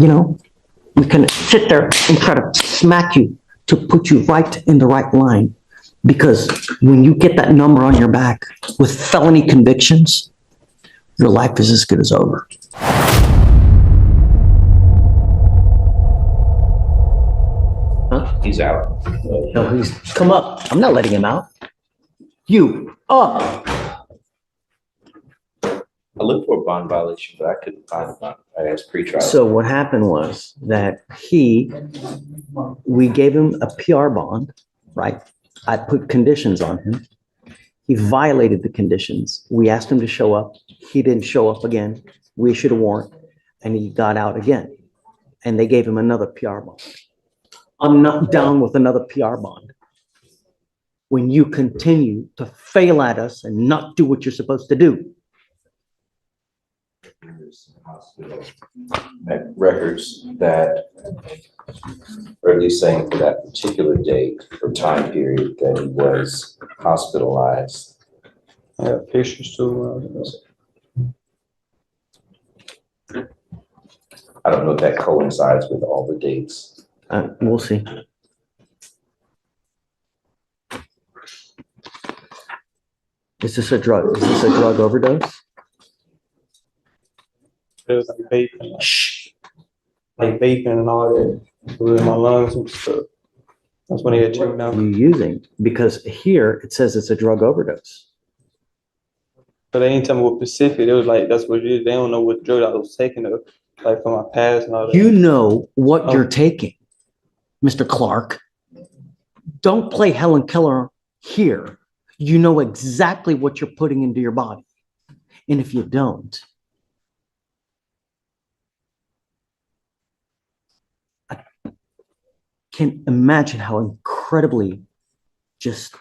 You know, we can sit there and try to smack you to put you right in the right line. Because when you get that number on your back with felony convictions, your life is as good as over. Huh? He's out. No, he's come up. I'm not letting him out. You up. I looked for a bond violation, but I couldn't find a bond. I asked pre-trial. So what happened was that we gave him a PR bond, right? I put conditions on him. He violated the conditions. We asked him to show up. He didn't show up again. We issued a warrant and he got out again. And they gave him another PR bond. I'm not down with another PR bond. When you continue to fail at us and not do what you're supposed to do. Hospital records that, or at least saying for that particular date or time period that he was hospitalized. I have pictures too. I don't know if that coincides with all the dates. We'll see. Is this a drug? Is this a drug overdose? It was like vaping and all that. It was in my lungs and stuff. That's when he had checked out. You using? Because here it says it's a drug overdose. But they didn't tell me what specific. It was like, that's what it is. They don't know what drug I was taking, like from my past and all that. You know what you're taking, Mr. Clark. Don't play Helen Keller here. You know exactly what you're putting into your body. And if you don't, I can imagine how incredibly just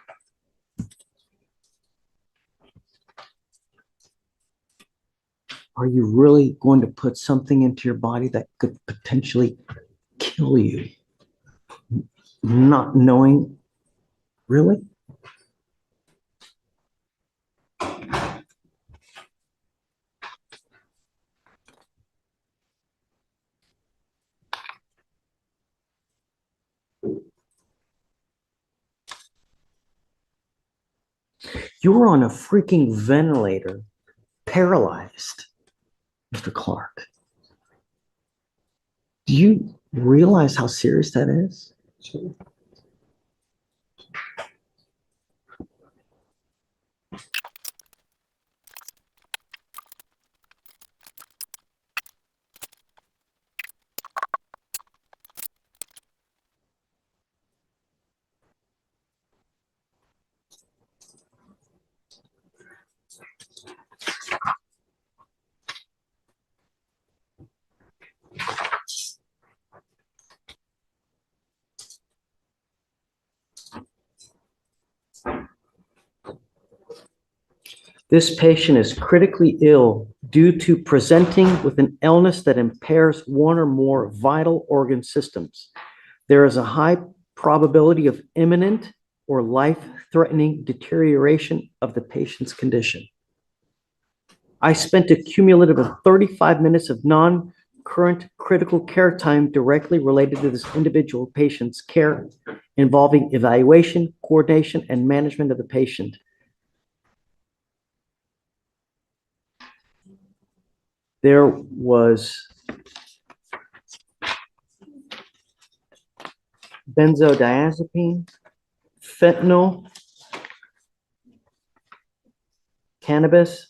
are you really going to put something into your body that could potentially kill you? Not knowing, really? You were on a freaking ventilator, paralyzed, Mr. Clark. Do you realize how serious that is? Sure. This patient is critically ill due to presenting with an illness that impairs one or more vital organ systems. There is a high probability of imminent or life-threatening deterioration of the patient's condition. I spent a cumulative of 35 minutes of non-current critical care time directly related to this individual patient's care, involving evaluation, coordination, and management of the patient. There was benzodiazepine, fentanyl, cannabis,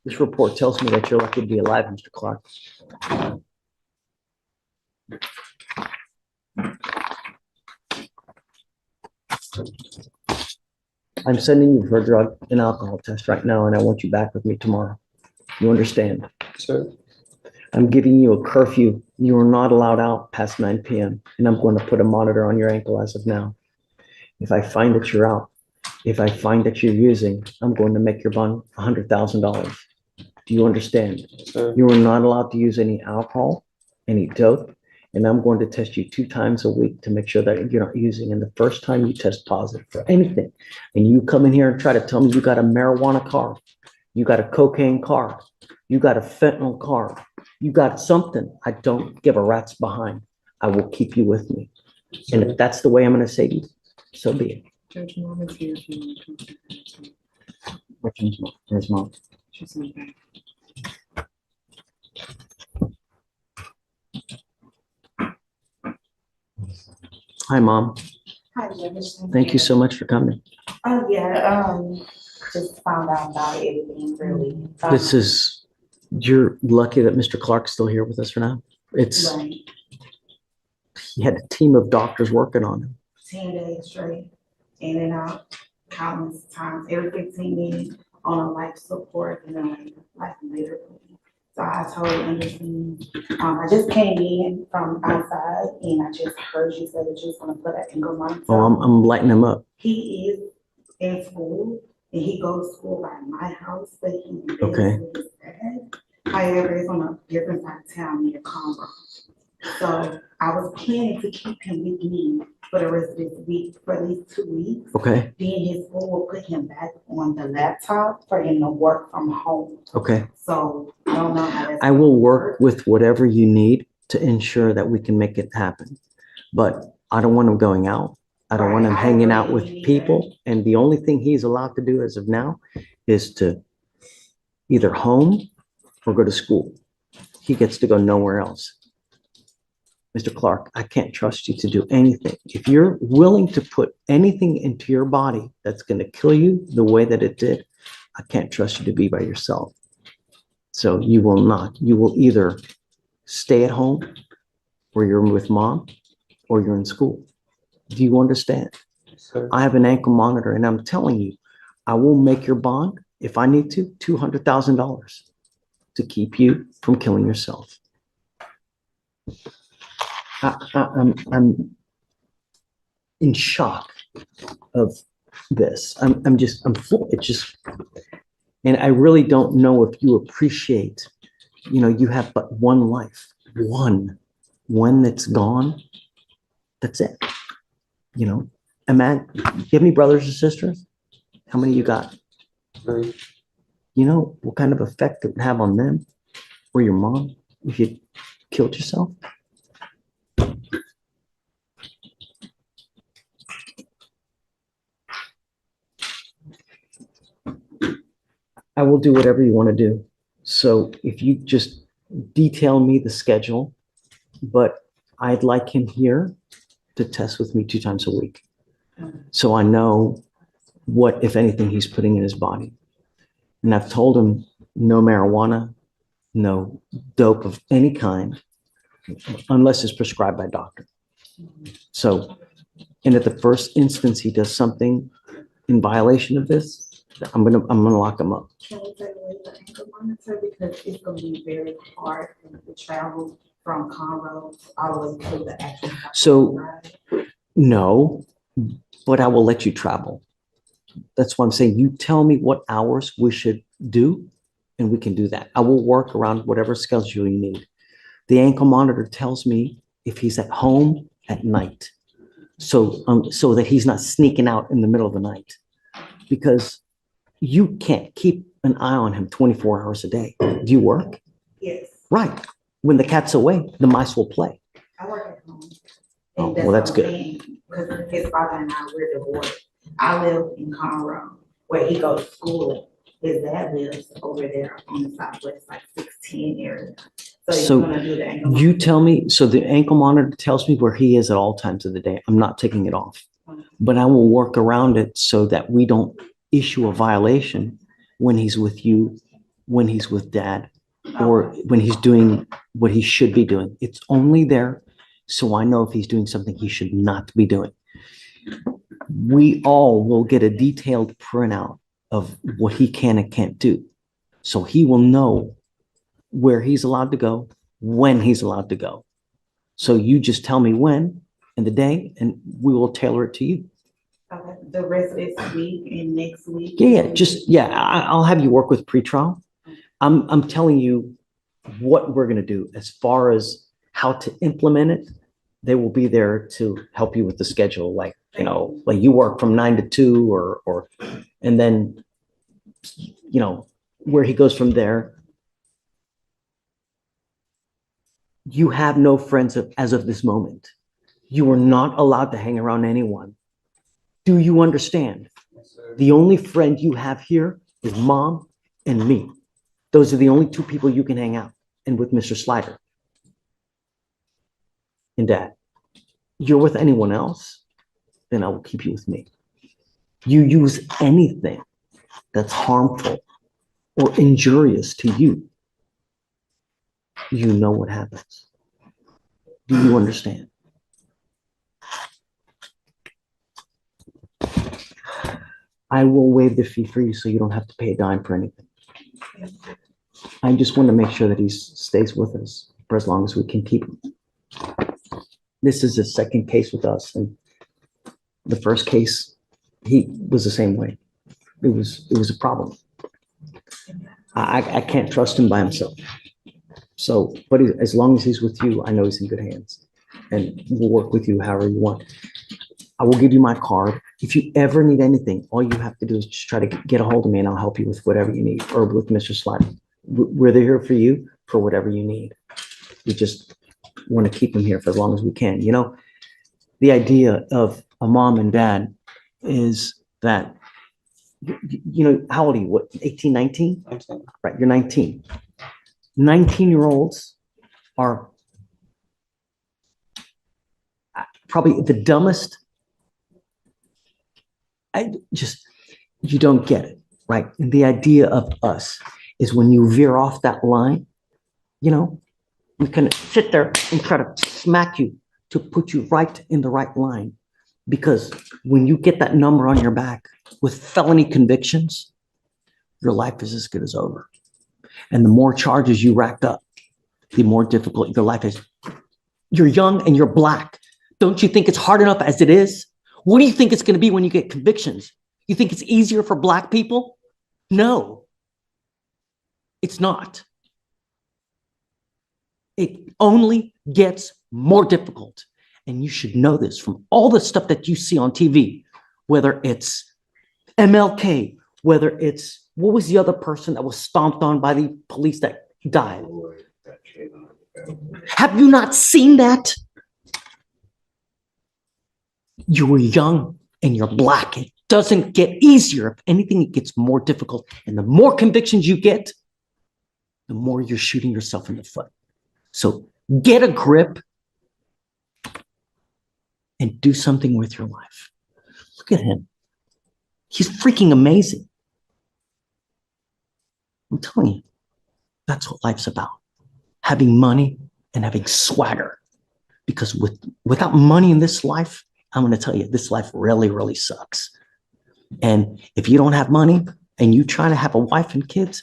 this report tells me that you're lucky to be alive, Mr. Clark. I'm sending you for a drug and alcohol test right now, and I want you back with me tomorrow. You understand? Sure. I'm giving you a curfew. You are not allowed out past 9 p.m. and I'm going to put a monitor on your ankle as of now. If I find that you're out, if I find that you're using, I'm going to make your bond $100,000. Do you understand? Sure. You are not allowed to use any alcohol, any dope, And I'm going to test you 2 times a week to make sure that you're not using. And the first time you test positive for anything, and you come in here and try to tell me you got a marijuana card, you got a cocaine card, you got a fentanyl card, you got something, I don't give a rat's behind. I will keep you with me. And if that's the way I'm going to say to you, so be it. Judge Mom is here if you want to talk to her. Which one's mom? Where's mom? She's in the back. Hi, Mom. Hi, Judge. Thank you so much for coming. Oh, yeah, just found out about everything really. You're lucky that Mr. Clark's still here with us for now. Right, He had a team of doctors working on him. 10 days straight, in and out, countless times, every 15 minutes on a life support, and then like later. So I totally understand. I just came in from outside and I just heard you say that you was gonna put an ankle monitor. Oh, I'm lighting him up. He is in school and he goes to school by my house, but he lives Okay. with his dad. However, it's on a different side of town near Conroe. So I was planning to keep him with me for the rest of this week, for at least 2 weeks. Okay, Then his school will put him back on the laptop for him to work from home. okay. So I don't know how that's. I will work with whatever you need to ensure that we can make it happen. But I don't want him going out. I don't want him Right, I hanging out agree with with you people. And the only thing he's allowed to do as of now is to either home or go to school. He gets to go nowhere else. Mr. Clark, I can't trust you to do anything. If you're willing to put anything into your body that's going to kill you the way that it did, I can't trust you to be by yourself. So you will not. You will either stay at home or you're with mom or you're in school. Do you understand? Sir. I have an ankle monitor and I'm telling you, I will make your bond, if I need to, $200,000 to keep you from killing yourself. I'm in shock of this. I'm full. It's just, and I really don't know if you appreciate, you have but one life, one that's gone. That's it. Imagine, you have any brothers or sisters? How many you got? Three. You know what kind of effect it would have on them or your mom if you killed yourself? I will do whatever you want to do. So if you just detail me the schedule, but I'd like him here to test with me 2 times a week. So I know what, if anything, he's putting in his body. And I've told him no marijuana, no dope of any kind, unless it's prescribed by a doctor. So, and at the first instance he does something in violation of this, I'm gonna lock him up. Can we take away the ankle monitor because it's gonna be very hard for him to travel from Conroe all the way to the actual. So, no, but I will let you travel. That's why I'm saying you tell me what hours we should do, and we can do that. I will work around whatever schedule you need. The ankle monitor tells me if he's at home at night, so that he's not sneaking out in the middle of the night, because you can't keep an eye on him 24 hours a day. Do you work? Yes, Right. When the cat's away, the mice will play. I work at home. Oh, And well, that's what I'm good. saying, because his father and I, we're divorced. I live in Conroe, where he goes to school. His dad lives over there on the southwest, like 16 area. So you're gonna do the ankle you monitor. tell me, so the ankle monitor tells me where he is at all times of the day. I'm not taking it off, but I will work around it so that we don't issue a violation when he's with you, when he's with dad, or when he's doing what he should be doing. It's only there so I know if he's doing something he should not be doing. We all will get a detailed printout of what he can and can't do. So he will know where he's allowed to go, when he's allowed to go. So you just tell me when and the day, and we will tailor it to you. Okay, the rest of this week and next week. I'll have you work with pretrial. I'm telling you what we're gonna do as far as how to implement it, they will be there to help you with the schedule. Like, like you work from 9 to 2 or, and then, where he goes from there. You have no friends as of this moment. You are not allowed to hang around anyone. Do you understand? The only friend you have here is mom and me. Those are the only two people you can hang out and with Mr. Slider and dad. You're with anyone else, then I will keep you with me. You use anything that's harmful or injurious to you, you know what happens. Do you understand? I will waive the fee for you so you don't have to pay a dime for anything. I just want to make sure that he stays with us for as long as we can keep him. This is the second case with us, and the first case, he was the same way. It was a problem. I can't trust him by himself. So, but as long as he's with you, I know he's in good hands, and we'll work with you however you want. I will give you my card. If you ever need anything, all you have to do is just try to get a hold of me, and I'll help you with whatever you need, or with Mr. Slider. We're here for you for whatever you need. We just want to keep him here for as long as we can. The idea of a mom and dad is that, how old are you? What, 18, 19? I'm saying. Right, you're 19. 19-year-olds are probably the dumbest. You don't get it, right? And the idea of us is when you veer off that line, we can sit there and try to smack you to put you right in the right line. Because when you get that number on your back with felony convictions, your life is as good as over. And the more charges you racked up, the more difficult your life is. You're young and you're Black. Don't you think it's hard enough as it is? What do you think it's going to be when you get convictions? You think it's easier for Black people? No, it's not. It only gets more difficult. And you should know this from all the stuff that you see on TV, whether it's MLK, whether it's, what was the other person that was stomped on by the police that died? Have you not seen that? You were young and you're Black. It doesn't get easier. If anything, it gets more difficult. And the more convictions you get, the more you're shooting yourself in the foot. So get a grip and do something with your life. Look at him. He's freaking amazing. I'm telling you, that's what life's about. Having money and having swagger. Because without money in this life, I'm going to tell you, this life really, really sucks. And if you don't have money and you try to have a wife and kids,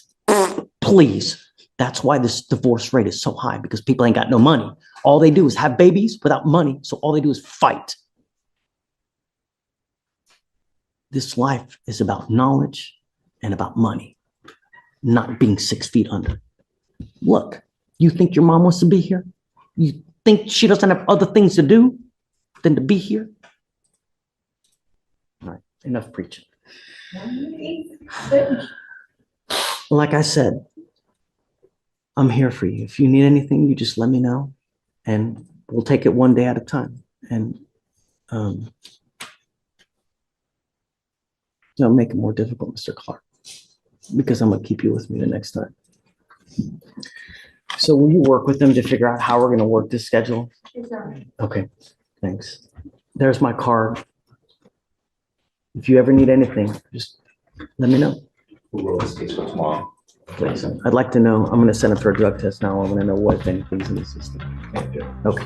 please. That's why this divorce rate is so high, because people ain't got no money. All they do is have babies without money. So all they do is fight. This life is about knowledge and about money, not being 6 feet under. Look, you think your mom wants to be here? You think she doesn't have other things to do than to be here? All right, enough preaching. Like I said, I'm here for you. If you need anything, you just let me know, and we'll take it one day at a time. And don't make it more difficult, Mr. Clark, because I'm gonna keep you with me the next time. So will you work with them to figure out how we're gonna work this schedule? Okay, thanks. There's my card. If you ever need anything, just let me know. Who wrote this case for tomorrow? Please. I'd like to know. I'm gonna send it for a drug test now. I want to know what, if anything's in the system. Okay.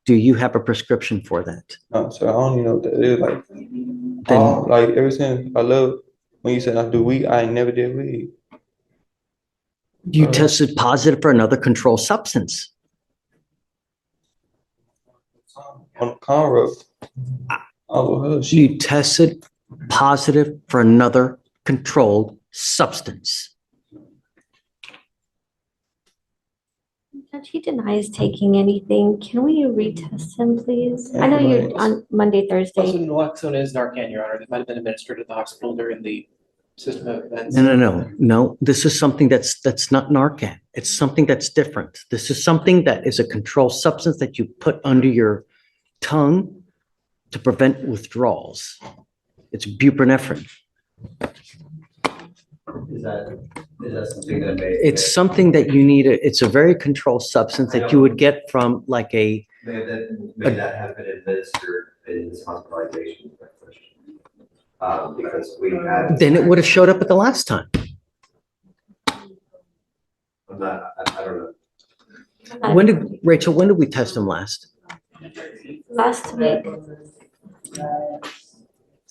Do you have a prescription for that? No, so I don't even know what that is. Like, Then like ever since I love when you said I do weed, I ain't never did weed. you tested positive for another controlled substance. On the Conroe. Oh, You tested positive for another controlled substance. Judge, he denies taking anything. Can we retest him, please? I know you're on Monday, Also, Thursday. naloxone is Narcan, Your Honor. That might have been administered at the hospital during the system of events. No. This is something that's not Narcan. It's something that's different. This is something that is a controlled substance that you put under your tongue to prevent withdrawals. It's buprenorphine. Is that something that may? It's something that you need. It's a very controlled substance that you would get from like a. May that have been administered in this hospitalization? Because we had. Then it would have showed up at the last time. I don't know. When did we test him last? Last week.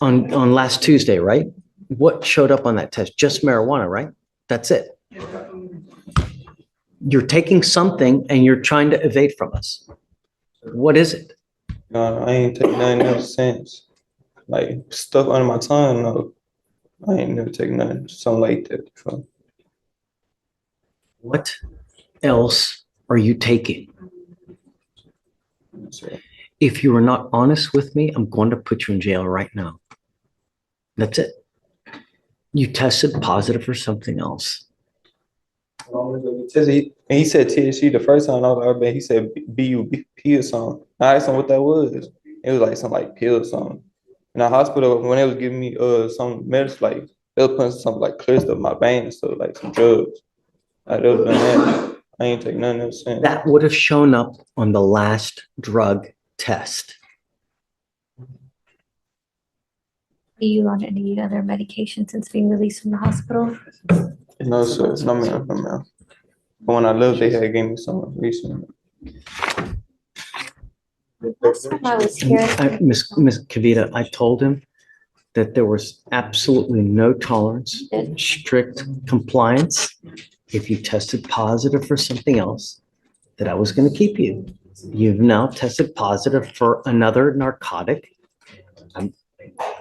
On last Tuesday, right? What showed up on that test? Just marijuana, right? That's it. You're taking something and you're trying to evade from us. What is it? No, I ain't taking nothing else since. Like stuff under my tongue, no. I ain't never taken nothing, something like that before. What else are you taking? That's right. If you are not honest with me, I'm going to put you in jail right now. That's it. You tested positive for something else. He said THC the first time I was there, he said BUP or something. I asked him what that was. It was like something like pill or something. In the hospital, when they was giving me some medicine, like they were putting something like clear stuff in my veins, so like some drugs. Like they was doing that. I ain't taking nothing else since. That would have shown up on the last drug test. Are you on any other medication since being released from the hospital? No, sir. No, ma'am. No, ma'am. But when I left, they had gave me some recently. Last time I was here, Miss Kavita, I told him that there was absolutely no tolerance, strict compliance. If you tested positive for something else, that I was going to keep you. You've now tested positive for another narcotic.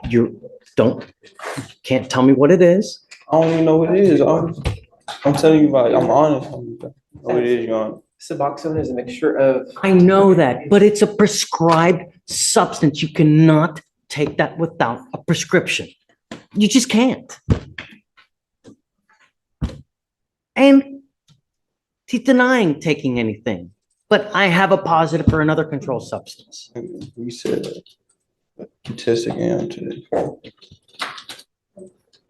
You can't tell me what it is. I don't even know what it is. I'm telling you, like, I'm honest. I don't know what it is, Your Honor. Suboxone is a mixture of. I know that, but it's a prescribed substance. You cannot take that without a prescription. You just can't. And he's denying taking anything, but I have a positive for another controlled substance. You said that. You test again today.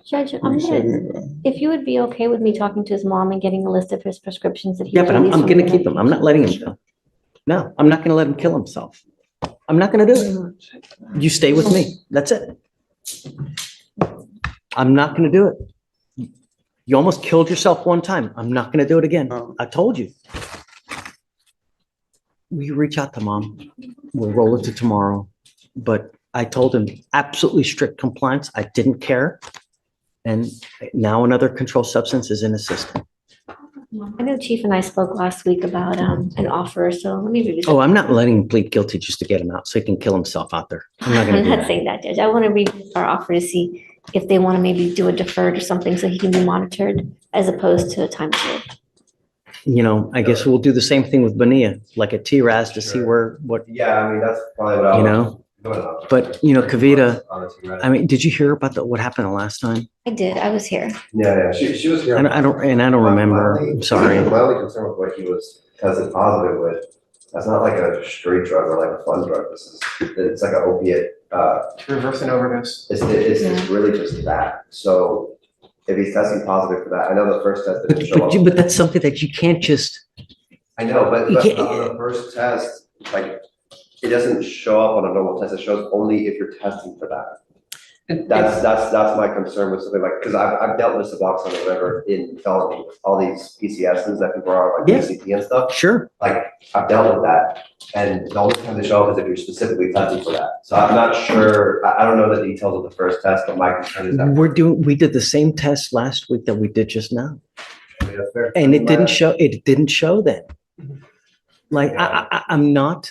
Judge, You said me, bro. if you would be okay with me talking to his mom and getting a list of his prescriptions that he. Yeah, was but I'm released from going to the keep him. I'm not letting him go. No, I'm not going to let him kill himself. I'm not going to do it. You stay with me. That's it. I'm not going to do it. You almost killed yourself one time. I'm not going to do it again. I told you. Will you reach out to mom? We'll roll it to tomorrow. But I told him absolutely strict compliance. I didn't care. And now another controlled substance is in his system. I know Chief and I spoke last week about an offer, so let me read it. Oh, I'm not letting him plead guilty just to get him out so he can kill himself out there. I'm not going to I'm do not that. saying that, Judge. I want to read our offer to see if they want to maybe do a deferred or something so he can be monitored as opposed to a time period. You know, I guess we'll do the same thing with Bonilla, like a TRAS to see what, Yeah, I mean, that's probably what I you was know, going on. but you know, Kavita, Honestly, right? I mean, did you hear about what happened the last time? I did. I was here. Yeah, she was here. I don't remember. I'm sorry. My only concern with what he was tested positive with, that's not like a straight drug or like a fun drug. It's like an opiate. Reverse an overdose. It's really just that. So if he's testing positive for that, I know the first test didn't show up. But that's something that you can't just, I know, but You can't- on the first test, like, it doesn't show up on a normal test. It shows only if you're testing for that. That's my concern with something like, because I've dealt with Suboxone or whatever in felony, all these PCSs that people are like Yeah. PCP and stuff. sure. Like, I've dealt with that, and the only time they show up is if you're specifically testing for that. So I'm not sure, I don't know the details of the first test, but my concern is that. We did the same test last week that we did just now. I mean, that's fair. And it didn't show then. Like, I'm not,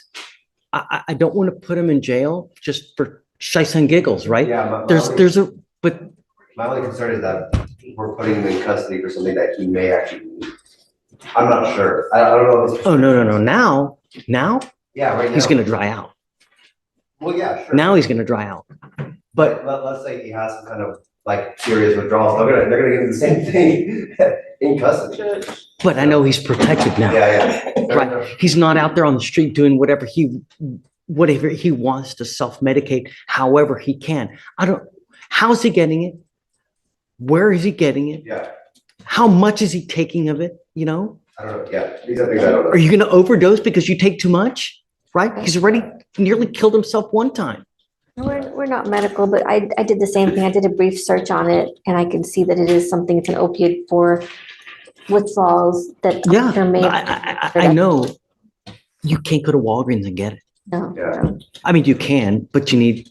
I don't want to put him in jail just for shice and giggles, right? Yeah, But my only concern is that we're putting him in custody for something that he may actually need. I'm not sure. I don't know if it's. Oh, no. Now Yeah, right now. he's gonna dry out. Well, yeah, sure. Now he's gonna dry out. But Let's say he has some kind of like serious withdrawals, they're gonna get the same thing in custody. But I know he's protected now. Yeah. Right. He's not out there on the street doing whatever he wants to self-medicate however he can. How's he getting it? Where is he getting it? Yeah, How much is he taking of it? You know? I don't know, yeah, these are things I don't know. Are you gonna overdose because you take too much? Right? He's already nearly killed himself one time. We're not medical, but I did the same thing. I did a brief search on it and I can see that it is something, it's an opiate for withdrawals that. Yeah, there may have- I know. You can't go to Walgreens and get it. No. Yeah. I mean, you can, but you need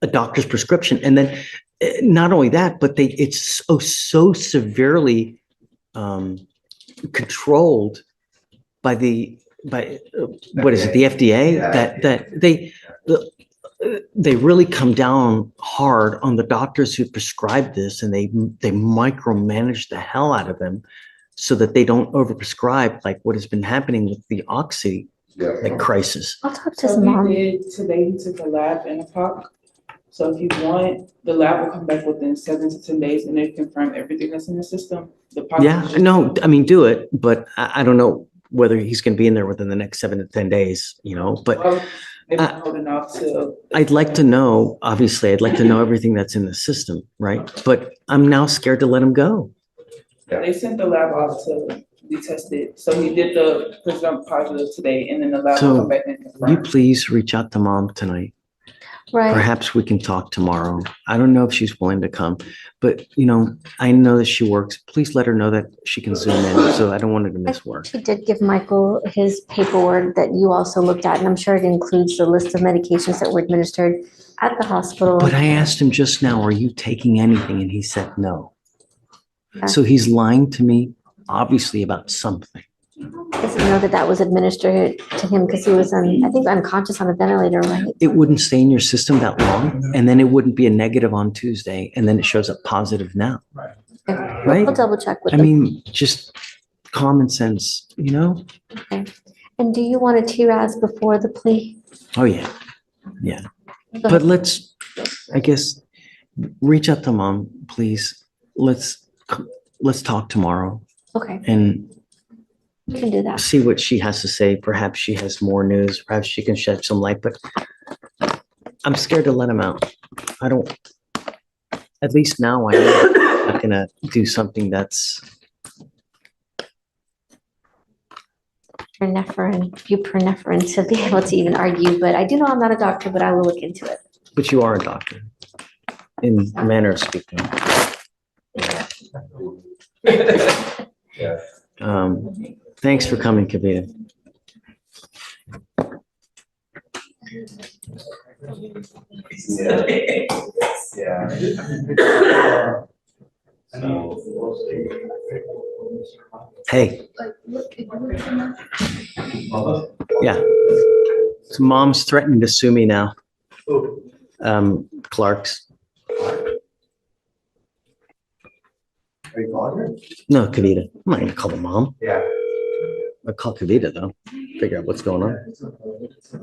a doctor's prescription. And then not only that, but it's so severely controlled by what is it, the FDA, Yeah. that they really come down hard on the doctors who prescribe this, and they micromanage the hell out of them so that they don't overprescribe, like what has been happening with the oxy crisis. I'll talk to So his mom. he did, today he took a lab and a pop. So if you want, the lab will come back within 7 to 10 days and they confirm everything that's in the system. The pop is Yeah, just- no, I mean, do it, but I don't know whether he's going to be in there within the next 7 to 10 days, you know, but Well, they've been holding off till. I'd like to know, obviously, I'd like to know everything that's in the system, right? But I'm now scared to let him go. They sent the lab off to be tested. So he did the presumptive positive today and then the lab So, will come back and Will you confirm. please reach out to mom tonight? Right. Perhaps we can talk tomorrow. I don't know if she's willing to come, but you know, I know that she works. Please let her know that she can zoom in, so I don't want her to miss work. She did give Michael his paperwork that you also looked at, and I'm sure it includes the list of medications that were administered at the hospital. But I asked him just now, are you taking anything? And he said no. Okay. So he's lying to me, obviously, about something. Doesn't know that that was administered to him because he was, I think, unconscious on a ventilator, right? It wouldn't stay in your system that long, and then it wouldn't be a negative on Tuesday, and then it shows up positive now. Right? We'll double check with I him. mean, just common sense, you know? And do you want a TRAS before the plea? Oh, yeah. Yeah. Go But ahead. let's, I guess, reach out to mom, please. Let's talk tomorrow Okay, and we can do that. see what she has to say. Perhaps she has more news. Perhaps she can shed some light, but I'm scared to let him out. I don't, at least now I know I'm not gonna do something that's, Buprenorphine to be able to even argue, but I do know I'm not a doctor, but I will look into it. but you are a doctor in a manner of speaking. Yeah. Thanks for coming, Kavita. Hey, yeah. So mom's threatening to sue me now. Clark's. Are you calling her? No, Kavita. I'm not gonna call her mom. Yeah. I'll call Kavita though. Figure out what's going on.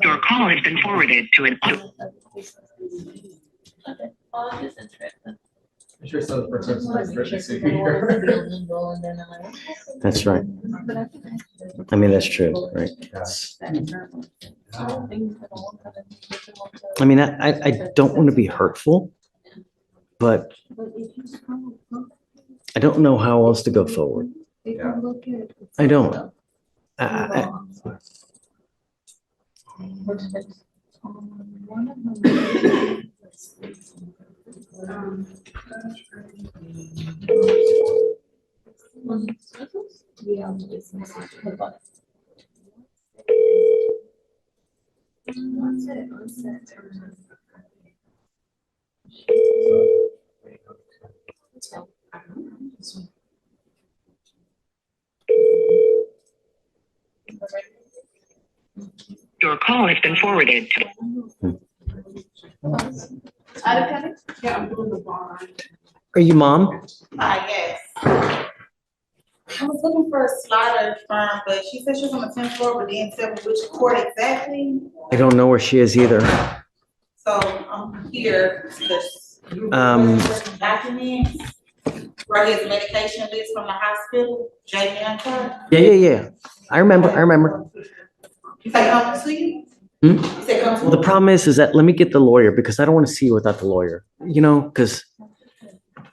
Your call has been forwarded to an. I'm sure some of the person here. That's right. I mean, that's true, right? I mean, I don't want to be hurtful, but I don't know how else to go forward. I don't. I- Your call has been forwarded to. Yeah, I'm doing the bond. Are you mom? Yes. I was looking for a slider firm, but she said she was on the 10th floor, but didn't tell me which court exactly. I don't know where she is either. So I'm here because Um, documents for his medication list from the hospital, Jamie and her. yeah. I remember. You say come to you? Hmm? You say come to Well, the problem is that let me get the lawyer because I don't want to see you without the lawyer,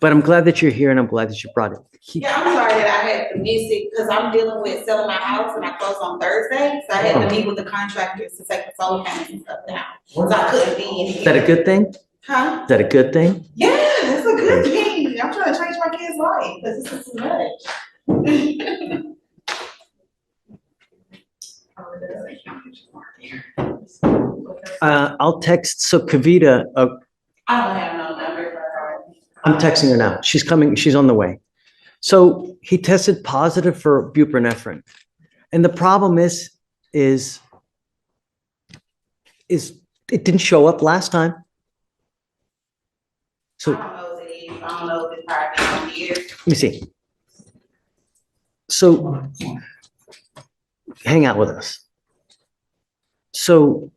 but I'm glad that you're here and I'm glad that you brought it. Yeah, I'm sorry that I had to miss it because I'm dealing with selling my house and I close on Thursday. So I had to meet with the contractors to take the solar panels and stuff down. So I couldn't be in here. Is that a good thing? Huh? Is that a good thing? Yeah, it's a good thing. I'm trying to change my kid's life because this is too much. I'll text, so Kavita, I don't have no number for her. I'm texting her now. She's coming, she's on the way. So he tested positive for buprenorphine. And the problem is it didn't show up last time. I So don't know if it is. I don't know if it's probably on here. let me see. So hang out with us. So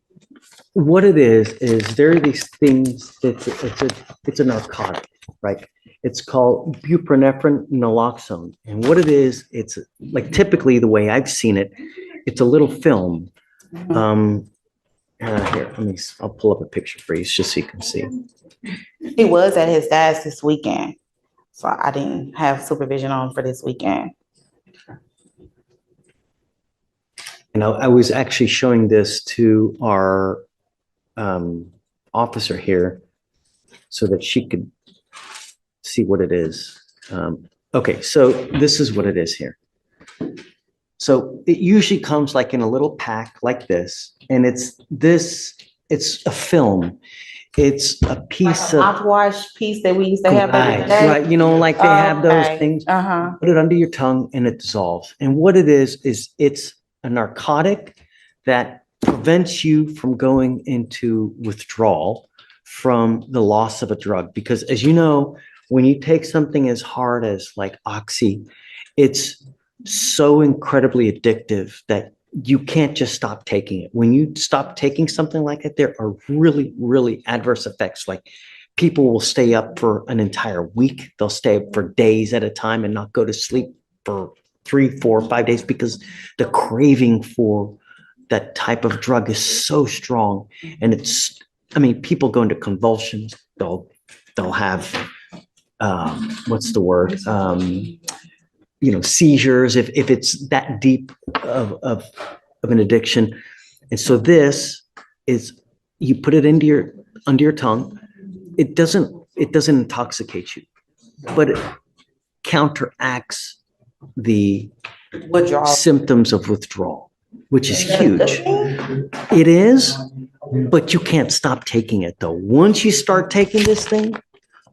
what it is there are these things, it's a narcotic, right? It's called buprenorphine naloxone. And what it is, it's like typically the way I've seen it, it's a little film. Here, I'll pull up a picture for you just so you can see. He was at his dad's this weekend, so I didn't have supervision on for this weekend. And I was actually showing this to our officer here so that she could see what it is. Okay, so this is what it is here. So it usually comes like in a little pack like this, and it's a film. It's a piece of Mouthwash piece that we used to have back in the day. right, like they have those Okay. things. Uh-huh. Put it under your tongue and it dissolves. And what it is it's a narcotic that prevents you from going into withdrawal from the loss of a drug. Because as you know, when you take something as hard as like Oxy, it's so incredibly addictive that you can't just stop taking it. When you stop taking something like it, there are really, really adverse effects. Like people will stay up for an entire week. They'll stay up for days at a time and not go to sleep for 3, 4, 5 days because the craving for that type of drug is so strong. And people go into convulsions. They'll have, what's the word? Seizures if it's that deep of an addiction. And so this is, you put it under your tongue. It doesn't intoxicate you, but it counteracts the Withdrawal. symptoms of withdrawal, which is huge. It is, but you can't stop taking it though. Once you start taking this thing,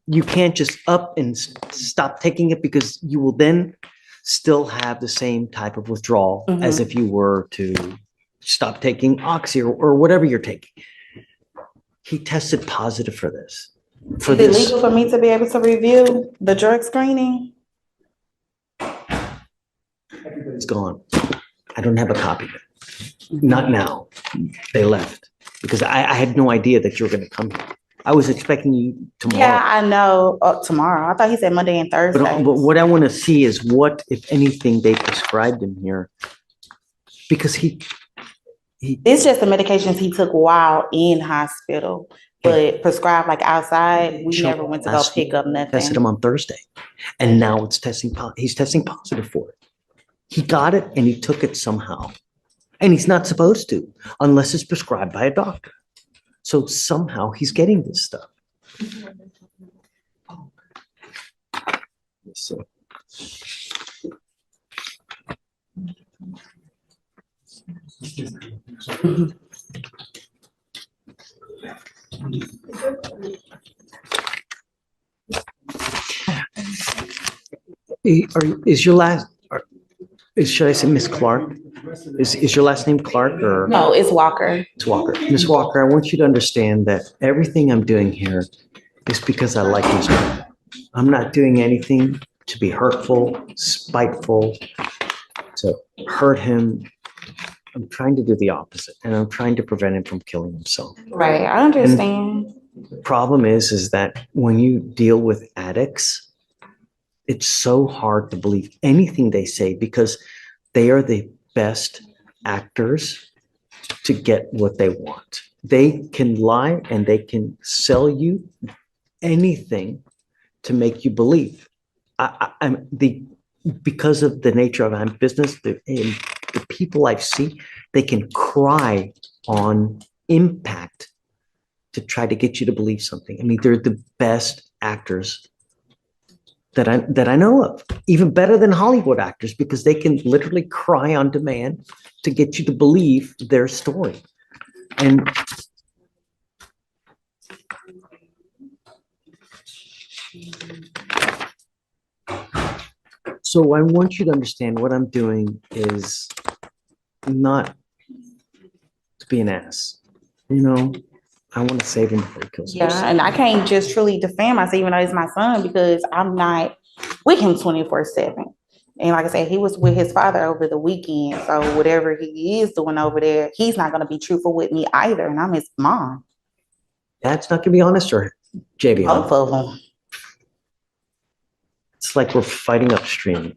you can't just up and stop taking it because you will then still have the same type of withdrawal as if you were to stop taking Oxy or whatever you're taking. He tested positive for this. Is it legal for me to be able to review the drug screening? It's gone. I don't have a copy of it. Not now. They left because I had no idea that you were going to come here. I was expecting you tomorrow. Yeah, I know. Tomorrow. I thought he said Monday and Thursday. But what I want to see is what, if anything, they prescribed him here. Because It's just the medications he took while in hospital, but prescribed like outside, we never went to go pick up nothing. Tested him on Thursday. And now it's he's testing positive for it. He got it and he took it somehow. And he's not supposed to, unless it's prescribed by a doctor. So somehow he's getting this stuff. So. Should I say Miss Clark? Is your last name Clark or? No, it's Walker. It's Walker. Miss Walker, I want you to understand that everything I'm doing here is because I like this job. I'm not doing anything to be hurtful, spiteful, to hurt him. I'm trying to do the opposite, and I'm trying to prevent him from killing himself. Right, I understand. The problem is that when you deal with addicts, it's so hard to believe anything they say because they are the best actors to get what they want. They can lie and they can sell you anything to make you believe. Because of the nature of my business, the people I see, they can cry on impact to try to get you to believe something. I mean, they're the best actors that I know of, even better than Hollywood actors, because they can literally cry on demand to get you to believe their story. And so I want you to understand what I'm doing is not to be an ass. You know, I want to save him before he kills himself. Yeah, and I can't just truly defend myself, even though he's my son, because I'm not with him 24/7. And like I said, he was with his father over the weekend. So whatever he is doing over there, he's not going to be truthful with me either. And I'm his mom. Dad's not going to be honest, or JB? Both of them. It's like we're fighting upstream.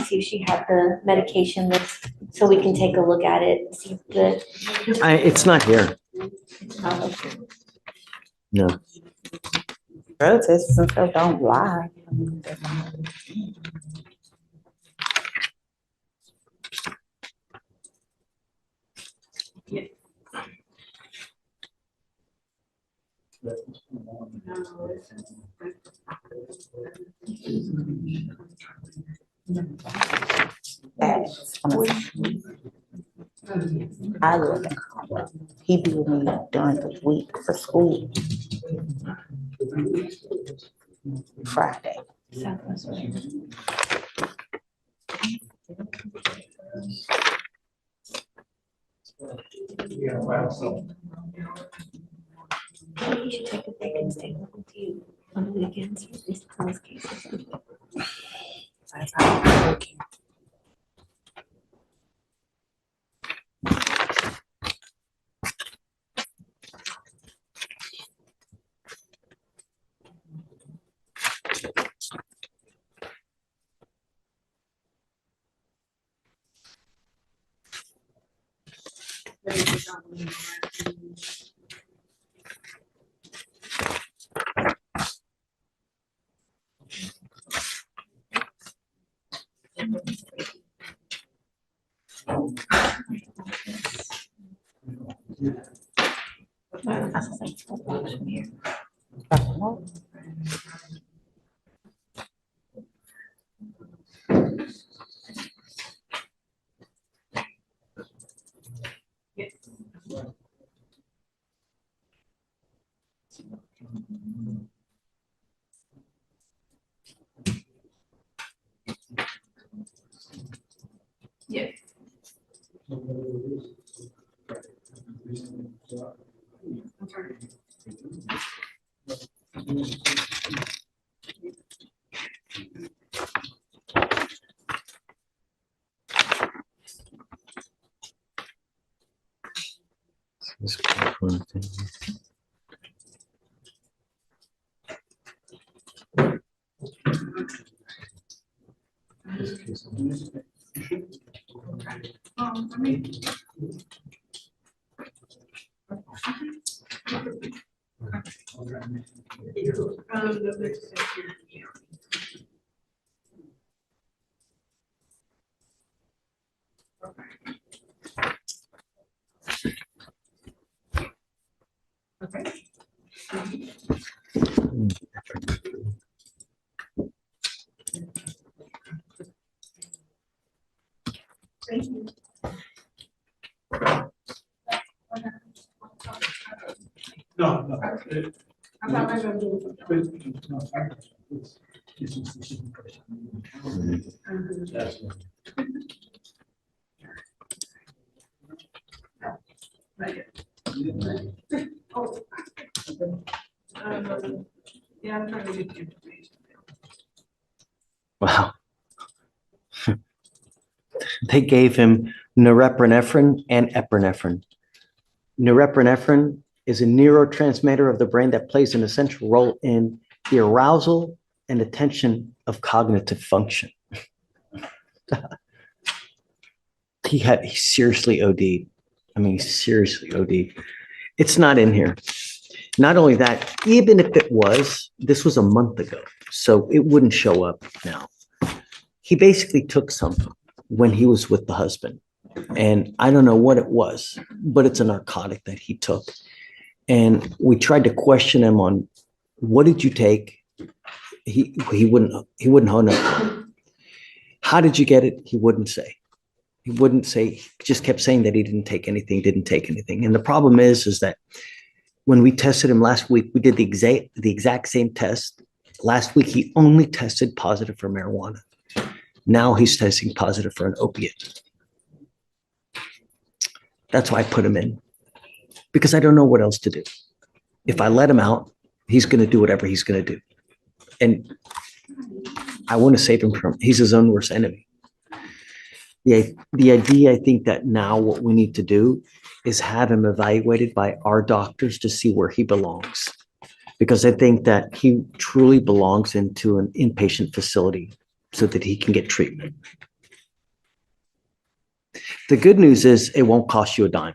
See if she had the medication list, so we can take a look at it, see if It's not here. No. Drug tests and stuff don't lie. I live in Colorado. He be with me during the week for school. Friday. Yeah, wow, so. Maybe you should take a break and stay local to you on the weekends for these closed cases. Yes. No, no. I thought I was gonna do it. Yeah, I'm trying to get the information. Wow. They gave him norepinephrine and epinephrine. Norepinephrine is a neurotransmitter of the brain that plays an essential role in the arousal and attention of cognitive function. He seriously OD'd. I mean, seriously OD'd. It's not in here. Not only that, even if it was, this was a month ago, so it wouldn't show up now. He basically took something when he was with the husband, and I don't know what it was, but it's a narcotic that he took. And we tried to question him on, what did you take? He wouldn't hone up. How did you get it? He wouldn't say. He wouldn't say. He just kept saying that he didn't take anything. And the problem is that when we tested him last week, we did the exact same test. Last week, he only tested positive for marijuana. Now he's testing positive for an opiate. That's why I put him in, because I don't know what else to do. If I let him out, he's going to do whatever he's going to do. And I want to save him from, he's his own worst enemy. The idea, I think that now what we need to do is have him evaluated by our doctors to see where he belongs. Because I think that he truly belongs into an inpatient facility so that he can get treatment. The good news is it won't cost you a dime.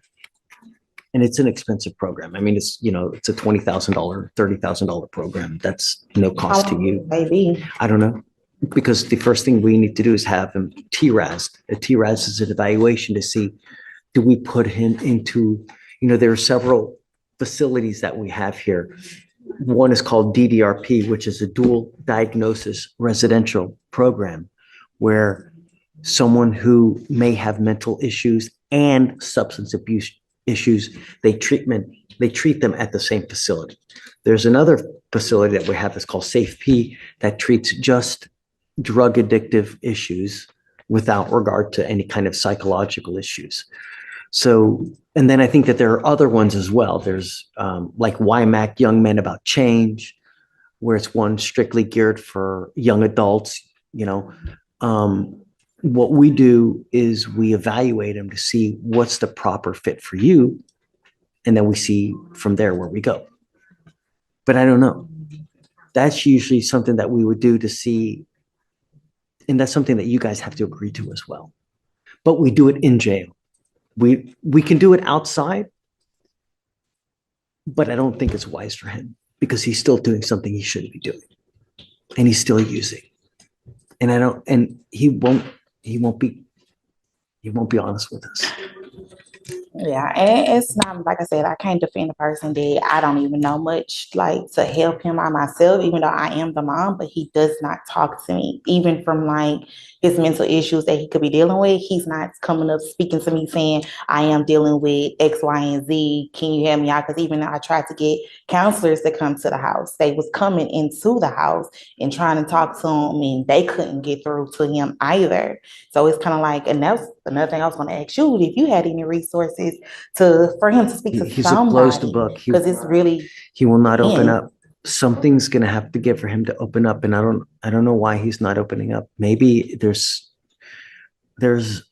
And it's an expensive program. I mean, it's a $20,000, $30,000 program. That's no cost to you. Maybe. I don't know. Because the first thing we need to do is have him TRAS'd. A TRAS is an evaluation to see, do we put him into, there are several facilities that we have here. One is called DDRP, which is a dual diagnosis residential program, where someone who may have mental issues and substance abuse issues, they treat them at the same facility. There's another facility that we have that's called SafeP that treats just drug addictive issues without regard to any kind of psychological issues. So, and then I think that there are other ones as well. There's like YMAC, Young Men About Change, where it's one strictly geared for young adults. What we do is we evaluate them to see what's the proper fit for you. And then we see from there where we go. But I don't know. That's usually something that we would do to see. And that's something that you guys have to agree to as well. But we do it in jail. We can do it outside, but I don't think it's wise for him because he's still doing something he shouldn't be doing. And he's still using. And he won't be honest with us. Yeah, and it's not, like I said, I can't defend a person that I don't even know much, like, to help him out myself, even though I am the mom, but he does not talk to me, even from like his mental issues that he could be dealing with. He's not coming up speaking to me saying, I am dealing with X, Y, and Z. Can you help me out? Because even though I tried to get counselors to come to the house, they was coming into the house and trying to talk to him, and they couldn't get through to him either. So it's kind of like, and that's another thing I was going to ask you, if you had any resources for him to speak to He's somebody, a closed book. because it's really, He will not open Yeah. up. Something's going to have to give for him to open up. And I don't know why he's not opening up. Maybe there's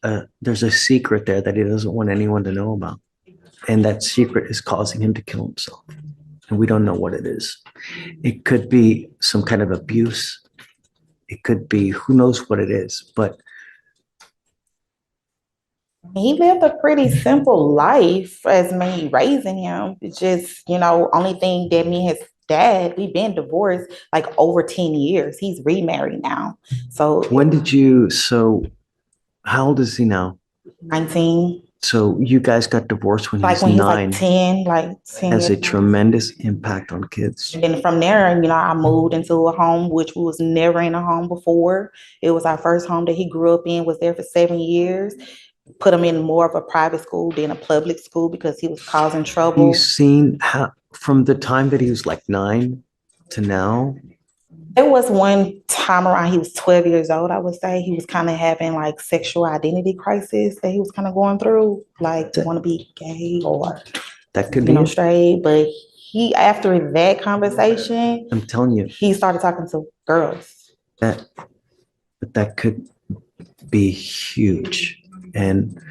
a secret there that he doesn't want anyone to know about. And that secret is causing him to kill himself. And we don't know what it is. It could be some kind of abuse. It could be, who knows what it is, but he lived a pretty simple life as me raising him. It's just, only thing that me and his dad, we've been divorced like over 10 years. He's remarried now. So how old is he now? 19. So you guys got divorced when he Like was when he was 9. like 10, like 10 Has a years. tremendous impact on kids. And then from there, I moved into a home, which we was never in a home before. It was our first home that he grew up in, was there for 7 years. Put him in more of a private school than a public school because he was causing trouble. You've seen how, from the time that he was like 9 to now, There was one time around, he was 12 years old, I would say. He was kind of having like sexual identity crisis that he was kind of going through, like want to be gay or, That could be it. straight. But he, after that conversation, I'm telling you, he started talking to girls. but that could be huge. And,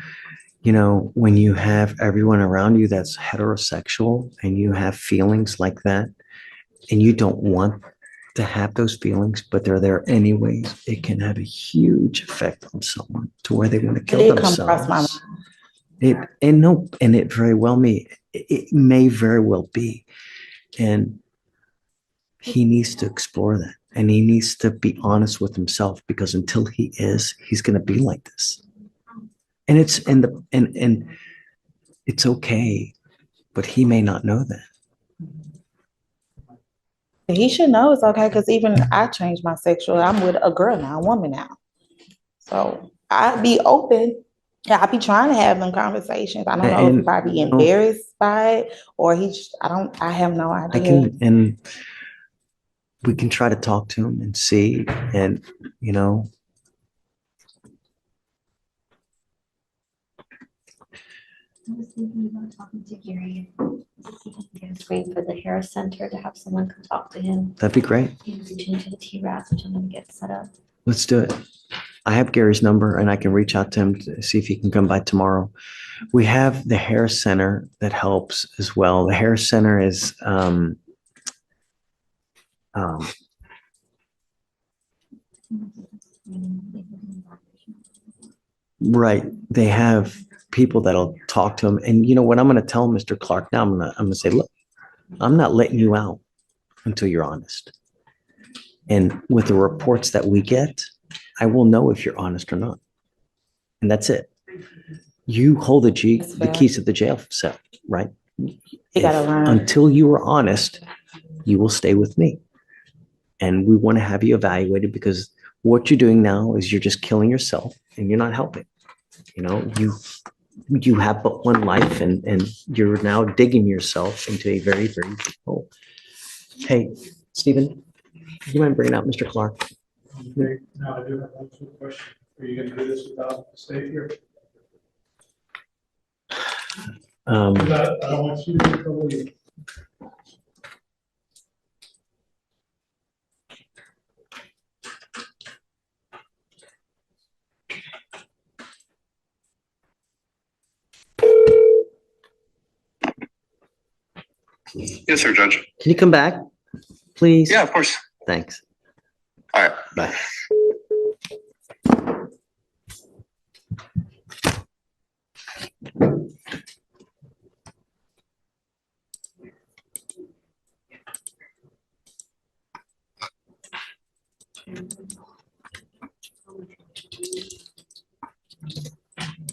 when you have everyone around you that's heterosexual and you have feelings like that, and you don't want to have those feelings, but they're there anyways, it can have a huge effect on someone to where they want to kill It did come across my themselves. It very well may very well be. And he needs to explore that, and he needs to be honest with himself, because until he is, he's going to be like this. And it's and it's okay, but he may not know that. He should know it's okay, because even I changed my sexual. I'm with a girl now, a woman now. So I'd be open. Yeah, I'd be trying to have them conversations. I don't know if I'd be embarrassed by it, or I have no idea. And we can try to talk to him and see, and I was thinking about talking to Gary. See if he can get a screen for the Harris Center to have someone come talk to him. that'd be great. Reach into the TRAS, which I'm gonna get set up. Let's do it. I have Gary's number, and I can reach out to him to see if he can come by tomorrow. We have the Harris Center that helps as well. The Harris Center is right. They have people that'll talk to him. And you know what? I'm going to tell Mr. Clark now. I'm going to say, look, I'm not letting you out until you're honest. And with the reports that we get, I will know if you're honest or not. And that's it. You hold the keys to the jail cell, right? You gotta learn. Until you are honest, you will stay with me. And we want to have you evaluated, because what you're doing now is you're just killing yourself and you're not helping. You have but one life, and you're now digging yourself into a very, very deep hole. Hey, Stephen, do you mind bringing out Mr. Clark? No, I do have one quick question. Are you gonna do this without the state here? I don't want you to trouble you. Yes, sir, Judge. Can you come back, please? Yeah, of course. Thanks. All right. Bye.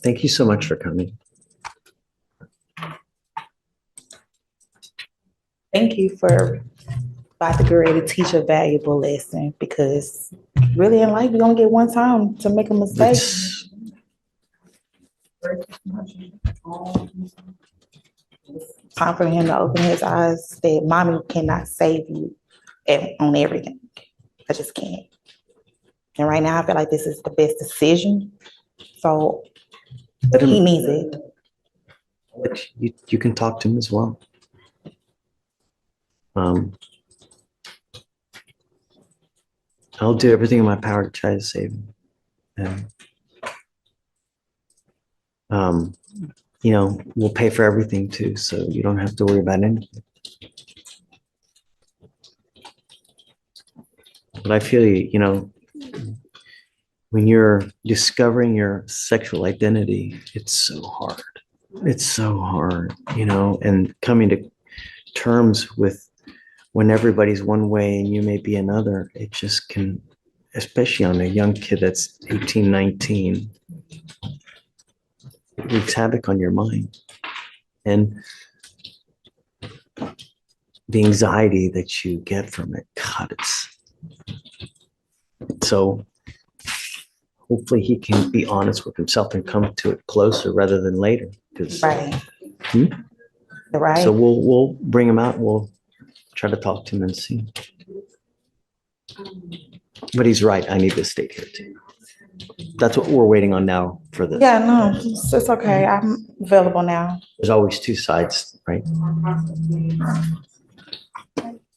Thank you so much for coming. Thank you for about to get ready to teach a valuable lesson, because really in life, you only get one time to make a mistake. Time for him to open his eyes that mommy cannot save you on everything. I just can't. And right now, I feel like this is the best decision. So he needs it. But you can talk to him as well. I'll do everything in my power to try to save him. And, we'll pay for everything too, so you don't have to worry about anything. But I feel when you're discovering your sexual identity, it's so hard. It's so hard, and coming to terms with when everybody's one way and you may be another, it just can, especially on a young kid that's 18, 19, it wreaks havoc on your mind. And the anxiety that you get from it, God, so hopefully he can be honest with himself and come to it closer rather than later. Right. Right. So we'll bring him out. We'll try to talk to him and see. But he's right. I need this state here too. That's what we're waiting on now for this. Yeah, no, it's okay. I'm available now. There's always two sides, right?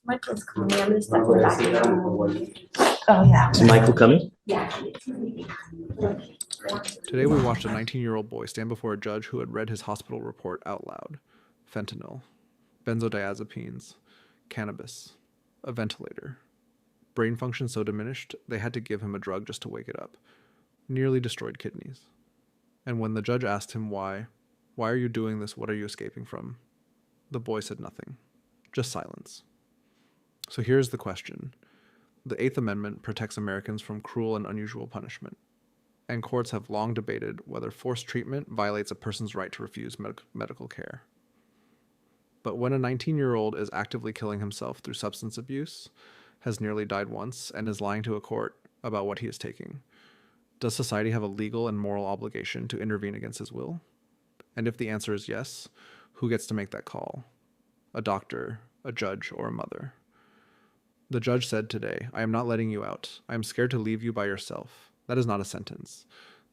Michael's calling me. I'm gonna step back. Oh, yeah. Is Michael coming? Yeah. Today we watched a 19-year-old boy stand before a judge who had read his hospital report out loud. Fentanyl, benzodiazepines, cannabis, a ventilator. Brain function so diminished, they had to give him a drug just to wake it up. Nearly destroyed kidneys. And when the judge asked him why are you doing this, what are you escaping from? The boy said nothing. Just silence. So here's the question. The Eighth Amendment protects Americans from cruel and unusual punishment. And courts have long debated whether forced treatment violates a person's right to refuse medical care. But when a 19-year-old is actively killing himself through substance abuse, has nearly died once, and is lying to a court about what he is taking, does society have a legal and moral obligation to intervene against his will? And if the answer is yes, who gets to make that call? A doctor, a judge, or a mother? The judge said today, "I am not letting you out. I am scared to leave you by yourself." That is not a sentence.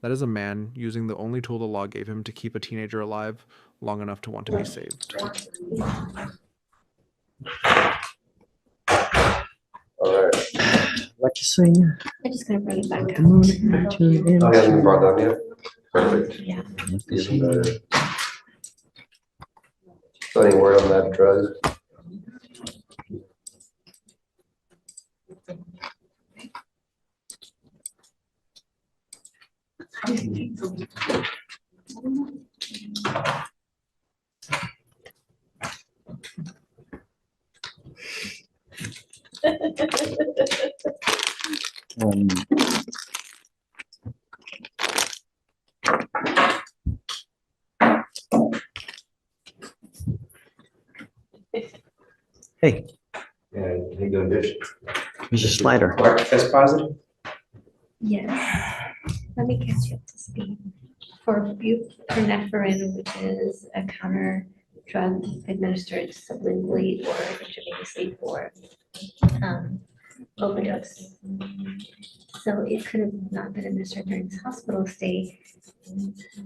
That is a man using the only tool the law gave him to keep a teenager alive long enough to want to be saved. All right. What you saying? I'm just gonna bring it back up. Oh, you haven't brought that yet? Perfect. Yeah. Even better. So any word on that drug? Hey, Yeah, you doing dish? here's a slider. Test positive? Yes. Let me catch you up to speed. For buprenorphine, which is a counter drug administered sublingually or intravenously for overdose. So it could have not been administered during his hospital stay.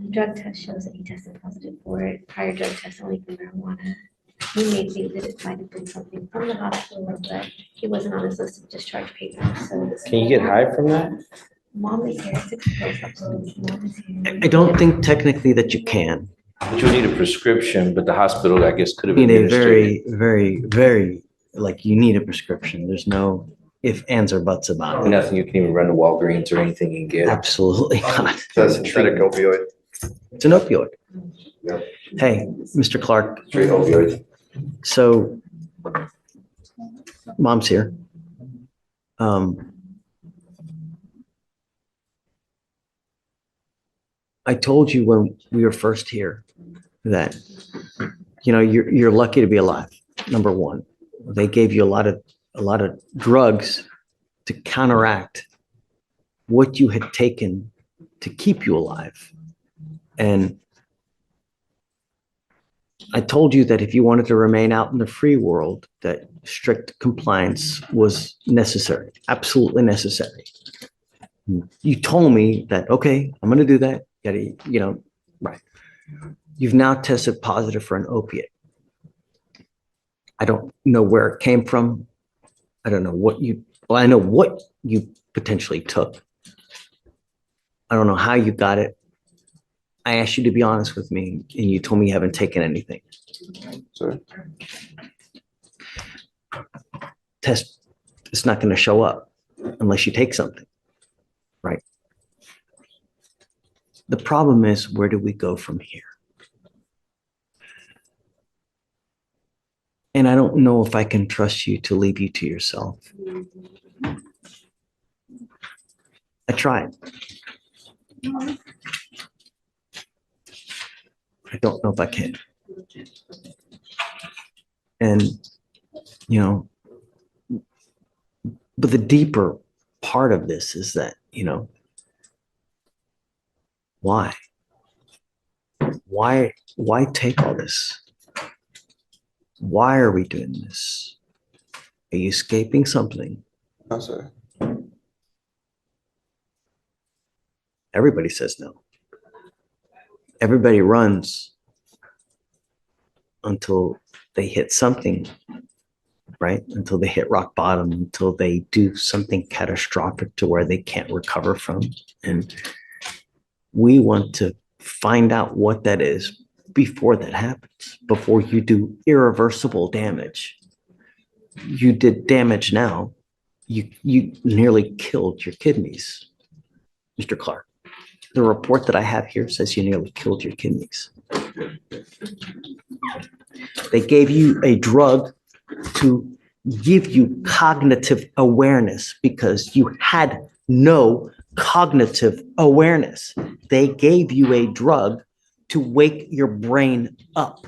Drug test shows that he tested positive for it. Prior drug tests only for marijuana. He may think that it might have been something from the hospital, but he wasn't on his list of discharge papers. So Can you get high from that? mom is here, 6 pills upstairs. Mom is here. I don't think technically that you can. But you need a prescription, but the hospital, I guess, could have You need a administered very, like, you need a prescription. There's no if, ands, or buts about it. nothing. You can even run to Walgreens or anything and get. Absolutely not. That's a synthetic opioid. It's an opioid. Yep. Hey, Mr. Clark, Straight opioid. so mom's here. I told you when we were first here that, you know, you're lucky to be alive. Number one, they gave you a lot of drugs to counteract what you had taken to keep you alive. And I told you that if you wanted to remain out in the free world, that strict compliance was necessary, absolutely necessary. You told me that, okay, I'm going to do that. Right. You've now tested positive for an opiate. I don't know where it came from. I don't know I know what you potentially took. I don't know how you got it. I asked you to be honest with me, and you told me you haven't taken anything. Sorry. Test is not going to show up unless you take something, right? The problem is, where do we go from here? And I don't know if I can trust you to leave you to yourself. I tried. I don't know if I can. And, you know, but the deeper part of this is that, you know, why take all this? Why are we doing this? Are you escaping something? No, sir. Everybody says no. Everybody runs until they hit something, right? Until they hit rock bottom, until they do something catastrophic to where they can't recover from. And we want to find out what that is before that happens, before you do irreversible damage. You did damage now. You nearly killed your kidneys, Mr. Clark. The report that I have here says you nearly killed your kidneys. They gave you a drug to give you cognitive awareness because you had no cognitive awareness. They gave you a drug to wake your brain up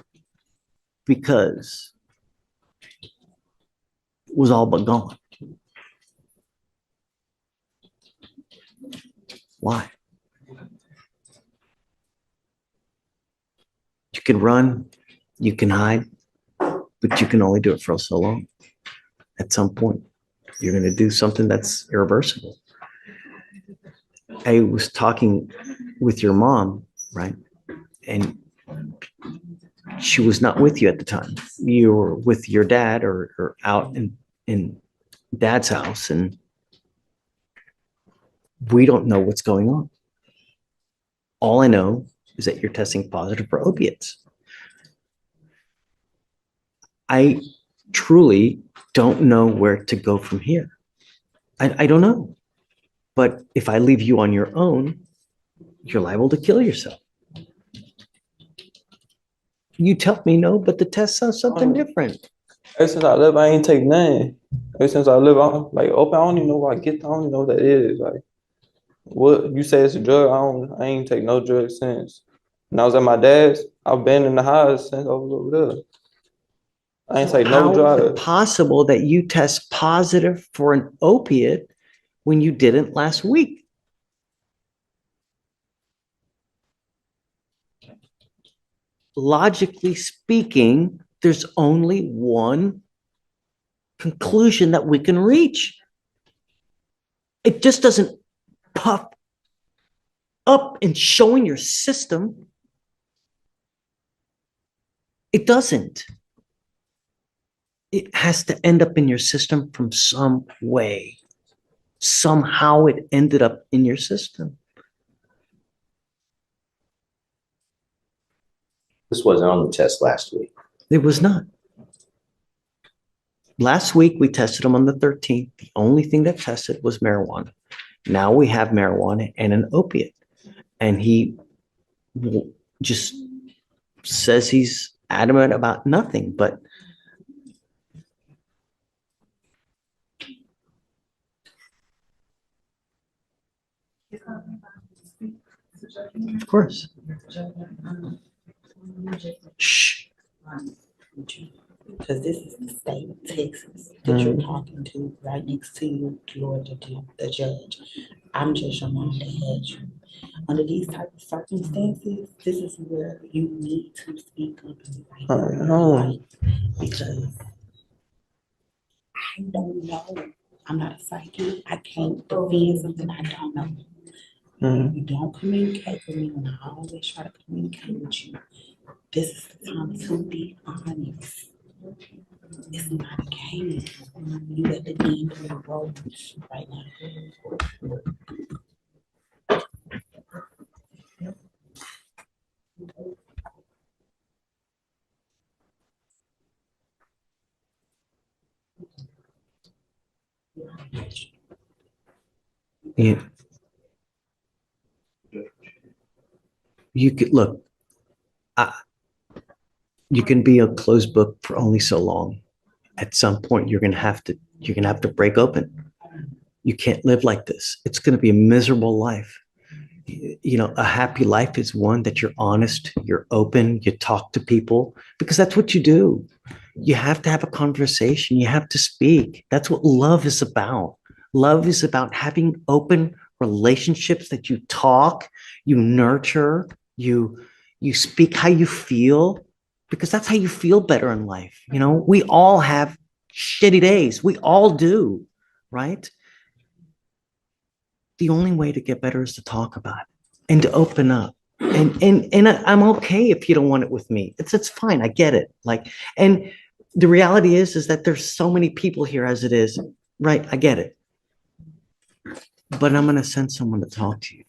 because it was all but gone. Why? You can run, you can hide, but you can only do it for so long. At some point, you're going to do something that's irreversible. I was talking with your mom, right? And she was not with you at the time. You were with your dad or out in dad's house, and we don't know what's going on. All I know is that you're testing positive for opiates. I truly don't know where to go from here. I don't know. But if I leave you on your own, you're liable to kill yourself. You tell me no, but the test says something different. Ever since I live, I ain't take none. Ever since I live, I'm like open. I don't even know where I get. I don't even know what that is. Like, what you say it's a drug? I ain't take no drugs since. When I was at my dad's, I've been in the house since I was over there. I ain't take no How is it drugs. possible that you test positive for an opiate when you didn't last week? Logically speaking, there's only one conclusion that we can reach. It just doesn't puff up and show in your system. It doesn't. It has to end up in your system from some way. Somehow it ended up in your system. This wasn't on the test last week. It was not. Last week, we tested him on the 13th. The only thing that tested was marijuana. Now we have marijuana and an opiate. And he just says he's adamant about nothing, but of course. Shh. Because this is the state of Texas that you're talking to, right next to you, Georgia, the judge. I'm just your mom that had you. Under these type of circumstances, this is where you need to speak up and fight for your life. Because I don't know. I'm not a psychic. I can't defend something I don't know. You don't communicate with me when I always try to communicate with you. This is the time to be honest. It's not a game. You at the end of the road right now. Yeah. You could look. You can be a closed book for only so long. At some point, you're gonna have to break open. You can't live like this. It's gonna be a miserable life. You know, a happy life is one that you're honest, you're open, you talk to people, because that's what you do. You have to have a conversation. You have to speak. That's what love is about. Love is about having open relationships that you talk, you nurture, you speak how you feel, because that's how you feel better in life. You know, we all have shitty days. We all do. right? The only way to get better is to talk about it and to open up. And I'm okay if you don't want it with me. It's fine. I get it. Like, and the reality is that there's so many people here as it is, right? I get it. But I'm going to send someone to talk to you.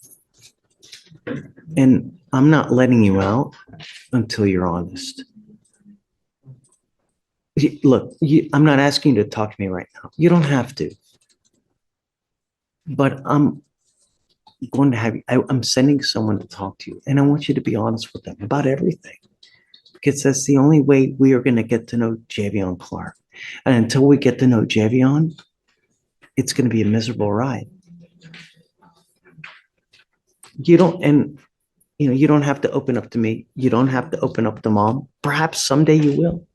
And I'm not letting you out until you're honest. Look, I'm not asking you to talk to me right now. You don't have to. But I'm going to have you, I'm sending someone to talk to you. And I want you to be honest with them about everything. Because that's the only way we are going to get to know Javion Clark. And until we get to know Javion, it's going to be a miserable ride. You don't have to open up to me. You don't have to open up to mom. Perhaps someday you will.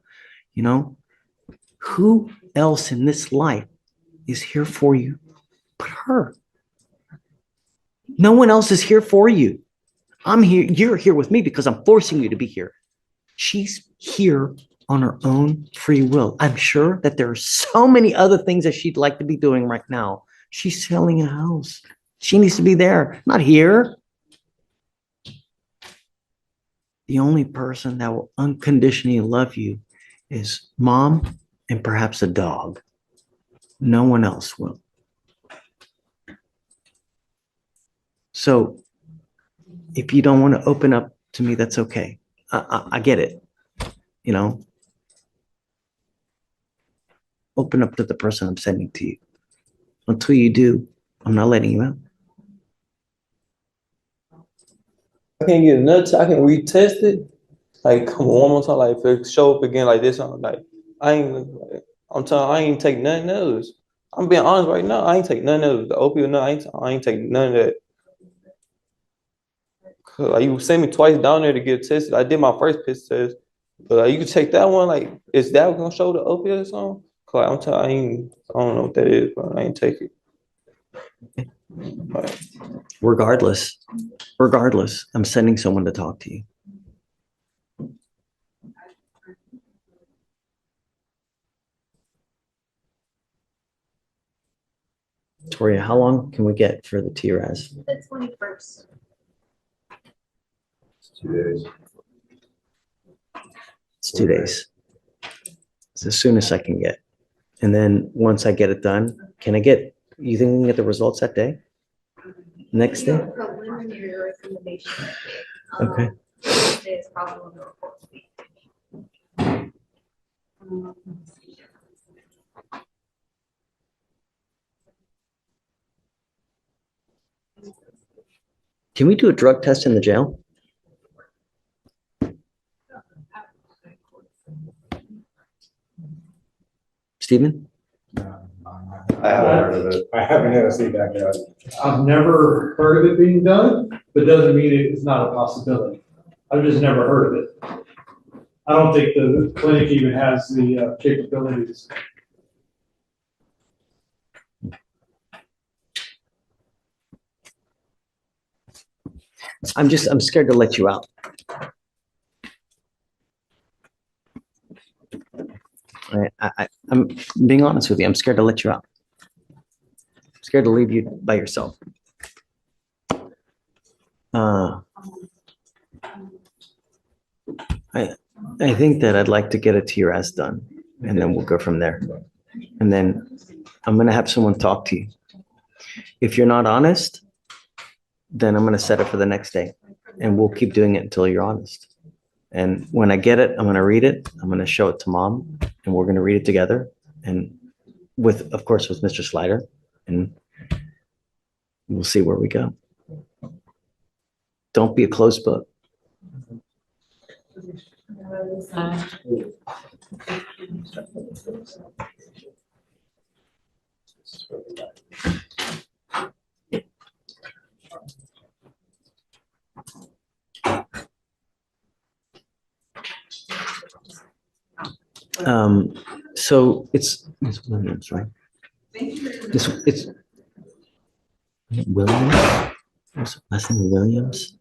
Who else in this life is here for you but her? No one else is here for you. I'm here. You're here with me because I'm forcing you to be here. She's here on her own free will. I'm sure that there are so many other things that she'd like to be doing right now. She's selling a house. She needs to be there, not here. The only person that will unconditionally love you is mom and perhaps a dog. No one else will. So if you don't want to open up to me, that's okay. I get it. Open up to the person I'm sending to you. Until you do, I'm not letting you out. I can't get nuts. I can retest it. Like, come on, one more time. Like, if it show up again like this, I'm like, I ain't take nothing else. I'm being honest right now. I ain't take none of the opioid. No, I ain't take none of that. Cause like, you sent me twice down there to get tested. I did my first piss test, but you can take that one. Like, is that gonna show the opioid or something? Cause I don't know what that is, but I ain't take it. Right. Regardless, I'm sending someone to talk to you. Toria, how long can we get for the TRAS? The 21st. It's 2 days. It's 2 days. It's as soon as I can get. And then once I get it done, you think we can get the results that day? Next day? Preliminary recommendation. Okay. It's probably on the report. Can we do a drug test in the jail? Stephen? I haven't heard of it. I haven't had a feedback yet. I've never heard of it being done, but doesn't mean it's not a possibility. I've just never heard of it. I don't think the clinic even has the capabilities. I'm scared to let you out. I'm being honest with you. I'm scared to let you out. I'm scared to leave you by yourself. I think that I'd like to get a TRS done, and then we'll go from there. And then I'm going to have someone talk to you. If you're not honest, then I'm going to set it for the next day, and we'll keep doing it until you're honest. And when I get it, I'm going to read it. I'm going to show it to mom, and we're going to read it together, and of course, with Mr. Slider, and we'll see where we go. Don't be a closed book. So it's Williams, right? It's Williams. What's the last name? Williams.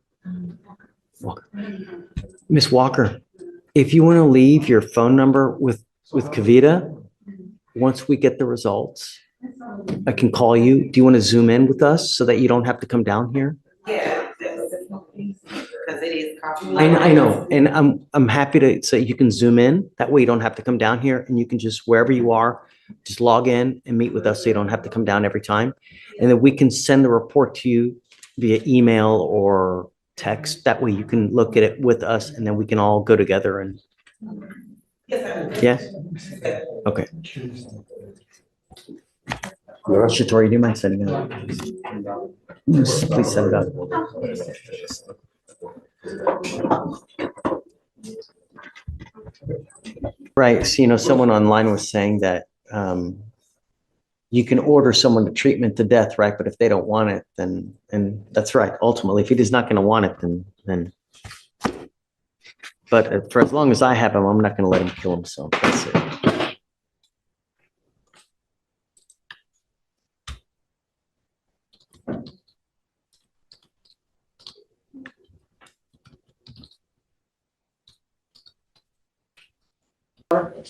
Walker. Miss Walker, if you want to leave your phone number with Kavita, once we get the results, I can call you. Do you want to zoom in with us so that you don't have to come down here? Yeah, because it is copy. I know, and I'm happy to say you can zoom in. That way you don't have to come down here and you can just, wherever you are, just log in and meet with us so you don't have to come down every time. And then we can send the report to you via email or text. That way you can look at it with us and then we can all go together and, yeah? Okay. Shatori, do you mind setting it up? Please set it up. Right, so someone online was saying that you can order someone to treatment to death, right? But if they don't want it, then, and that's right, ultimately, if he is not gonna want it, then. But for as long as I have him, I'm not gonna let him kill himself, that's it.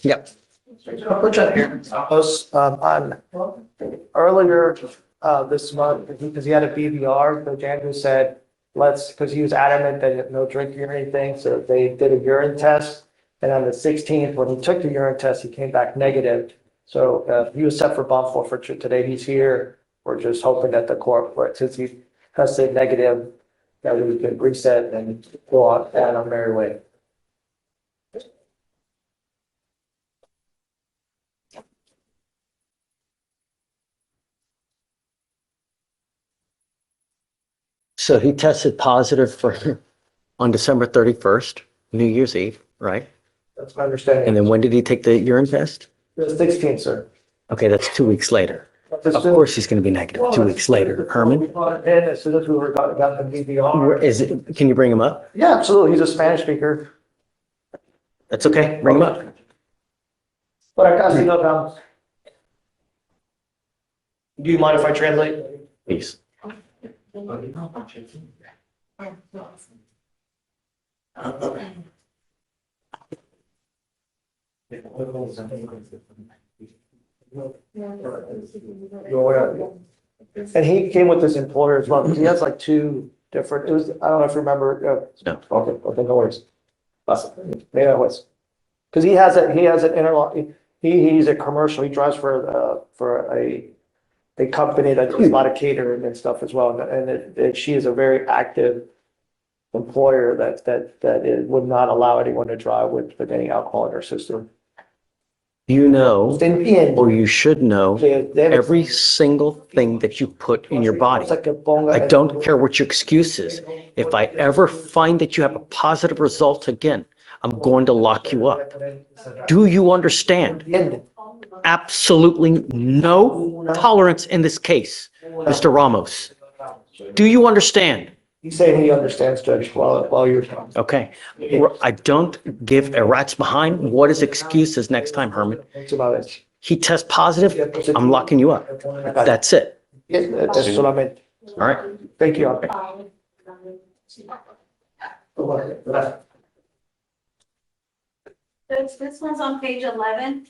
Yep. I'll put you on here. On earlier this month, because he had a BVR, Coach Andrew said, because he was adamant that no drinking or anything, so they did a urine test. And on the 16th, when he took the urine test, he came back negative. So he was set for bond forfeiture today. He's here. We're just hoping that the court, since he tested negative, that we could reset and go on our merry way. So he tested positive on December 31st, New Year's Eve, right? That's my understanding. And then when did he take the urine test? The 16th, sir. Okay, that's 2 weeks later. Of course, he's going to be negative 2 weeks later. Herman? We brought it in as soon as we got the BVR. Can you bring him up? Yeah, absolutely. He's a Spanish speaker. That's okay, bring him up. But I can't see no problems. Do you mind if I translate? Please. And he came with his employer as well, because he has like two different, I don't know if you remember. No. Okay, no worries. Yeah, it was. Because he has an interlock, he's a commercial, he drives for a company that does a lot of catering and stuff as well. And she is a very active employer that would not allow anyone to drive with any alcohol in her system. You know, And or you should know, they have every single thing that you put in your body. It's like a bonga. I don't care what your excuse is. If I ever find that you have a positive result again, I'm going to lock you up. Do you understand? Absolutely no tolerance in this case, Mr. Ramos. Do you understand? He's saying he understands, Judge, while you're talking. Okay. I don't give a rat's behind what his excuse is next time, Herman. That's about it. He tests positive, I'm locking you up. That's it. Yeah, that's what I meant. All right. Thank you. This one's on page 11.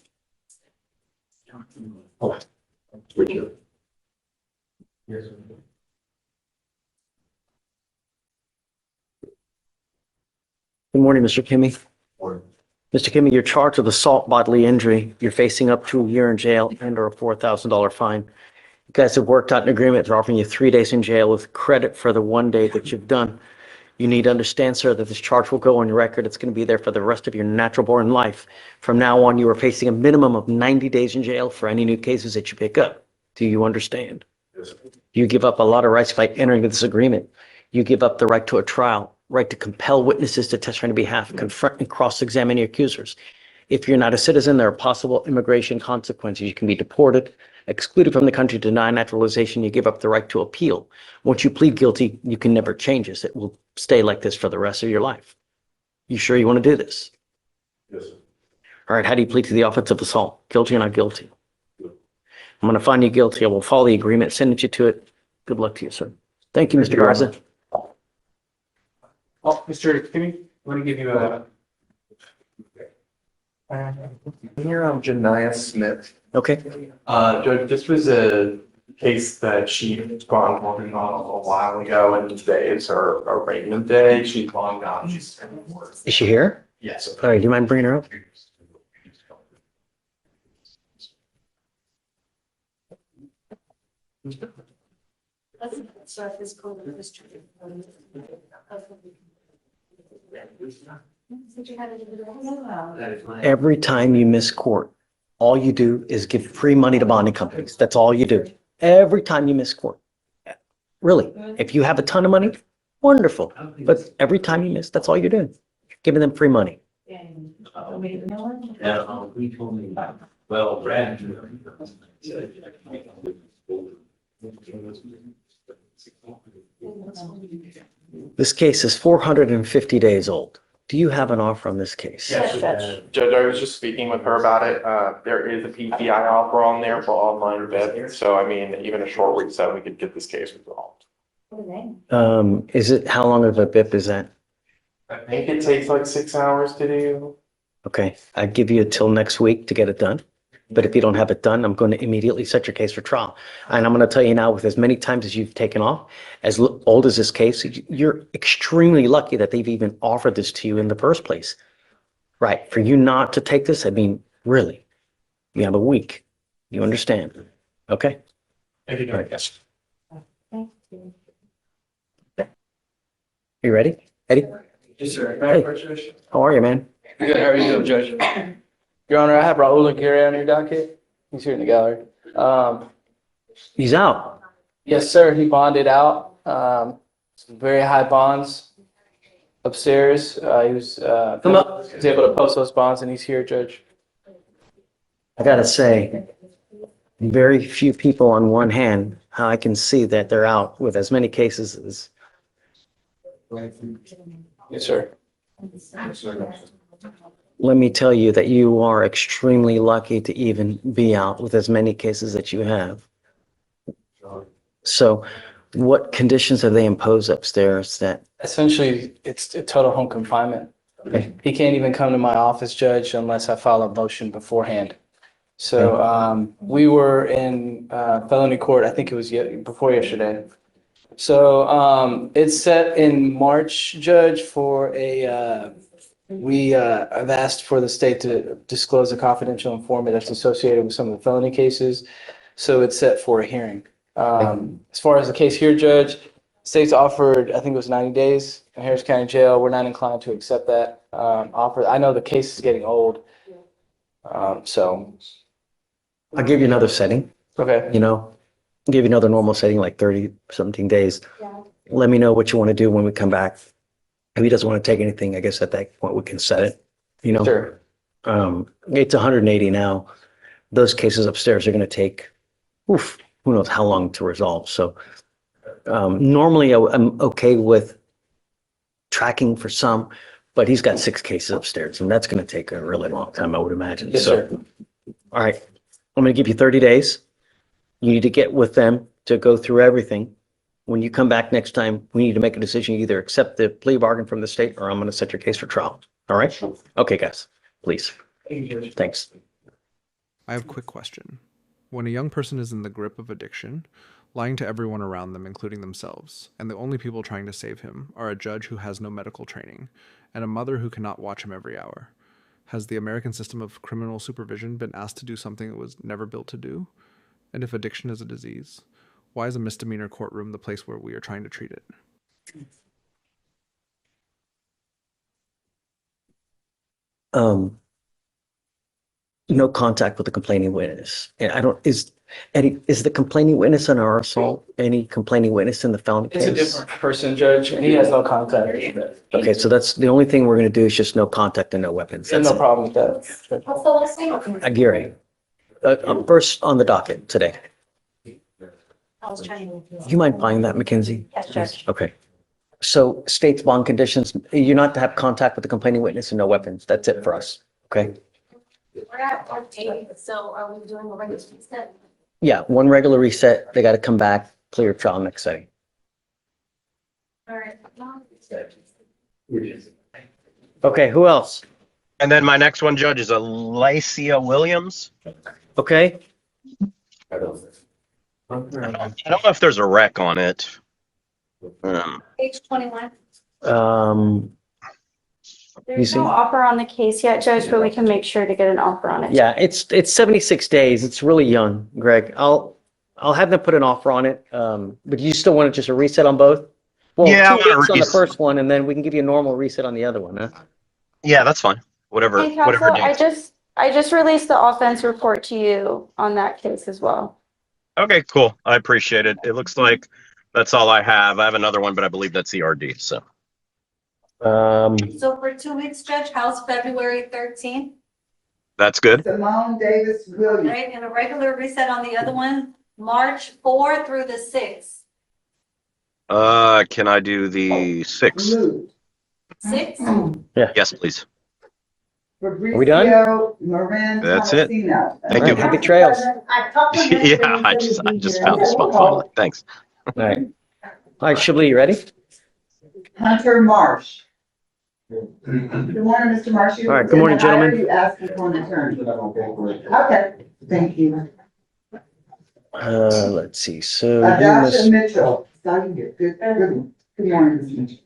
Good morning, Mr. Kimmy. Mr. Kimmy, you're charged with assault bodily injury. You're facing up to a year in jail and or a $4,000 fine. You guys have worked out an agreement. They're offering you 3 days in jail with credit for the 1 day that you've done. You need to understand, sir, that this charge will go on your record. It's going to be there for the rest of your natural born life. From now on, you are facing a minimum of 90 days in jail for any new cases that you pick up. Do you understand? Yes, sir. You give up a lot of rights by entering this agreement. You give up the right to a trial, right to compel witnesses to testify on your behalf, confront and cross-examine your accusers. If you're not a citizen, there are possible immigration consequences. You can be deported, excluded from the country, denied naturalization. You give up the right to appeal. Once you plead guilty, you can never change this. It will stay like this for the rest of your life. You sure you want to do this? Yes, sir. All right, how do you plead to the offense of assault? Guilty or not guilty? I'm going to find you guilty. I will follow the agreement, send you to it. Good luck to you, sir. Thank you, Mr. Garza. Oh, Mr. Kimmy, I want to give you a. Here I'm Janiyah Smith. Okay. Judge, this was a case that she'd gone working on a while ago, and today is her arraignment day. She's long gone. She's. Is she here? Yes. All right, do you mind bringing her up? Every time you miss court, all you do is give free money to bonding companies. That's all you do. Every time you miss court. Really, if you have a ton of money, wonderful. But every time you miss, that's all you're doing. Giving them free money. Well, Brad. This case is 450 days old. Do you have an offer on this case? Yes, Judge, I was just speaking with her about it. There is a PPI offer on there for online vetting. So I mean, even a short reset, we could get this case resolved. Is it, how long of a BIP is that? I think it takes like 6 hours to do. Okay, I'd give you till next week to get it done. But if you don't have it done, I'm going to immediately set your case for trial. And I'm going to tell you now, with as many times as you've taken off, as old as this case, you're extremely lucky that they've even offered this to you in the first place. Right, for you not to take this, I mean, really, you have a week. You understand? Okay? Thank you, Judge. Yes. You ready? Eddie? Yes, sir. Hey, how are you, man? Good, how are you doing, Judge? Your Honor, I have Raul and Gary on your docket. He's here in the gallery. He's out. Yes, sir, he bonded out. Some very high bonds upstairs. He was able to post those bonds, and he's here, Judge. I gotta say, very few people on one hand, how I can see that they're out with as many cases as. Yes, sir. Let me tell you that you are extremely lucky to even be out with as many cases that you have. So what conditions have they imposed upstairs that? Essentially, it's a total home confinement. Okay. He can't even come to my office, Judge, unless I file a motion beforehand. So we were in felony court, I think it was before yesterday. So it's set in March, Judge, for a, I've asked for the state to disclose a confidential informant that's associated with some of the felony cases. So it's set for a hearing. As far as the case here, Judge, state's offered, I think it was 90 days in Harris County Jail. We're not inclined to accept that offer. I know the case is getting old. So. I'll give you another setting. Okay. You know, I'll give you another normal setting, like 30-something days. Let me know what you want to do when we come back. If he doesn't want to take anything, I guess at that point we can set it, you know? Sure. It's 180 now. Those cases upstairs are going to take, who knows how long to resolve. So normally I'm okay with tracking for some, but he's got 6 cases upstairs and that's going to take a really long time, I would imagine. Yes, So, sir. all right, I'm going to give you 30 days. You need to get with them to go through everything. When you come back next time, we need to make a decision. You either accept the plea bargain from the state or I'm going to set your case for trial. All right? Okay, guys, please. Thanks. I have a quick question. When a young person is in the grip of addiction, lying to everyone around them, including themselves, and the only people trying to save him are a judge who has no medical training and a mother who cannot watch him every hour, has the American system of criminal supervision been asked to do something it was never built to do? And if addiction is a disease, why is a misdemeanor courtroom the place where we are trying to treat it? No contact with the complaining witness. And Eddie, is the complaining witness in our assault any complaining witness in the felony case? It's a different person, Judge, and he has no contact. Okay, so that's the only thing we're going to do is just no contact and no weapons. There's That's no it. problem with that. What's the last name? Gary, first on the docket today. I was trying to. Do you mind buying that, Mackenzie? Yes, Judge. Okay. So state's bond conditions, you're not to have contact with the complaining witness and no weapons. That's it for us. Okay? We're at our date, so are we doing a regular reset? Yeah, one regular reset. They got to come back, clear trial next setting. All right. Okay, who else? And then my next one, Judge, is Alicia Williams. Okay. I don't know if there's a wreck on it. Page 21. You There's see? no offer on the case yet, Judge, but we can make sure to get an offer on it. Yeah, it's 76 days. It's really young, Greg. I'll have them put an offer on it. But you still want just a reset on both? Well, Yeah, I 2 want weeks a on the reset. first one, and then we can give you a normal reset on the other one, huh? Yeah, that's fine. Whatever. Hey, counsel, Whatever. I just released the offense report to you on that case as well. Okay, cool. I appreciate it. It looks like that's all I have. I have another one, but I believe that's ERD. So. So for 2 weeks, Judge, how's February 13th? That's good. Simone Davis Williams. Right, and a regular reset on the other one, March 4 through the 6th. Can I do the 6th? 6? Yeah. Yes, please. Are we done? That's it. Thank you. Happy trails. Yeah, I just found the spot finally. Thanks. All right. All right, Shibley, you ready? Hunter Marsh. Good morning, Mr. Marsh. All right, good morning, gentlemen. You asking for an attorney. Okay, thank you. Let's see. So you Adasha Mitchell. Good morning, Mr. Mitchell.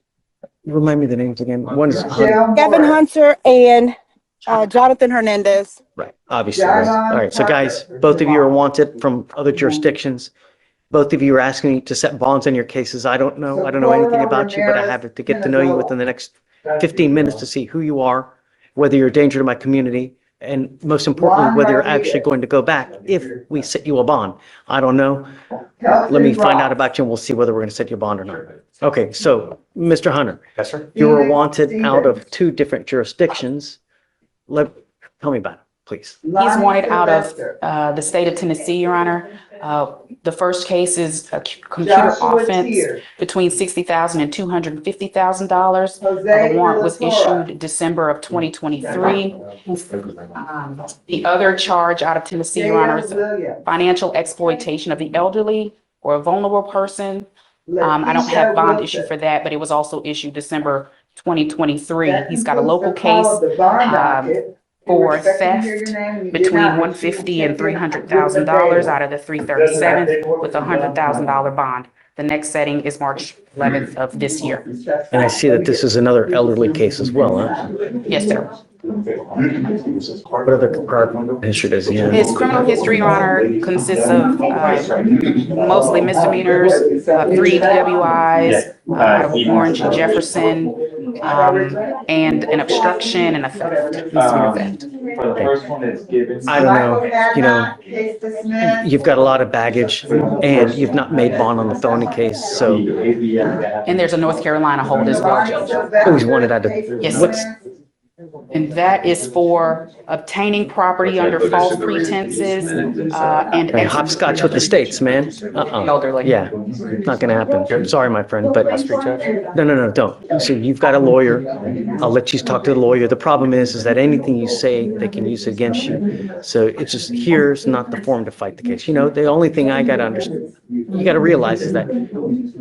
remind me the names again. One is Kevin Hunter and Jonathan Hernandez. Right, obviously. Right. All right, so guys, both of you are wanted from other jurisdictions. Both of you are asking me to set bonds on your cases. I don't know anything about you, but I have to get to know you within the next 15 minutes to see who you are, whether you're a danger to my community, and most importantly, whether you're actually going to go back if we set you a bond. I don't know. Let me find out about you and we'll see whether we're going to set you a bond or not. Okay, so Mr. Hunter. Yes, sir. You were wanted out of 2 different jurisdictions. Tell me about it, please. He's wanted out of the state of Tennessee, Your Honor. The first case is a computer offense between $60,000 and $250,000. The warrant was issued December of 2023. The other charge out of Tennessee, Your Honor, is financial exploitation of the elderly or a vulnerable person. I don't have bond issue for that, but it was also issued December 2023. He's got a local case for theft between $150,000 and $300,000 out of the 337th with a $100,000 bond. The next setting is March 11th of this year. And I see that this is another elderly case as well, huh? Yes, sir. What other prior history does he have? His criminal history, Your Honor, consists of mostly misdemeanors, 3 DWIs, out of Orange and Jefferson, and an obstruction and a theft, misdemeanor theft. I don't know, you've got a lot of baggage and you've not made bond on the felony case, so. And there's a North Carolina hold as well, Judge. Oh, he's wanted out of. Yes, sir. And that is for obtaining property under false pretenses, and Hey, hopscotch with the states, man. elderly. Yeah, not gonna happen. I'm sorry, my friend, but no, don't. So you've got a lawyer. I'll let you talk to the lawyer. The problem is that anything you say, they can use against you. So it's just, here's not the forum to fight the case. You know, the only thing I gotta understand, you gotta realize is that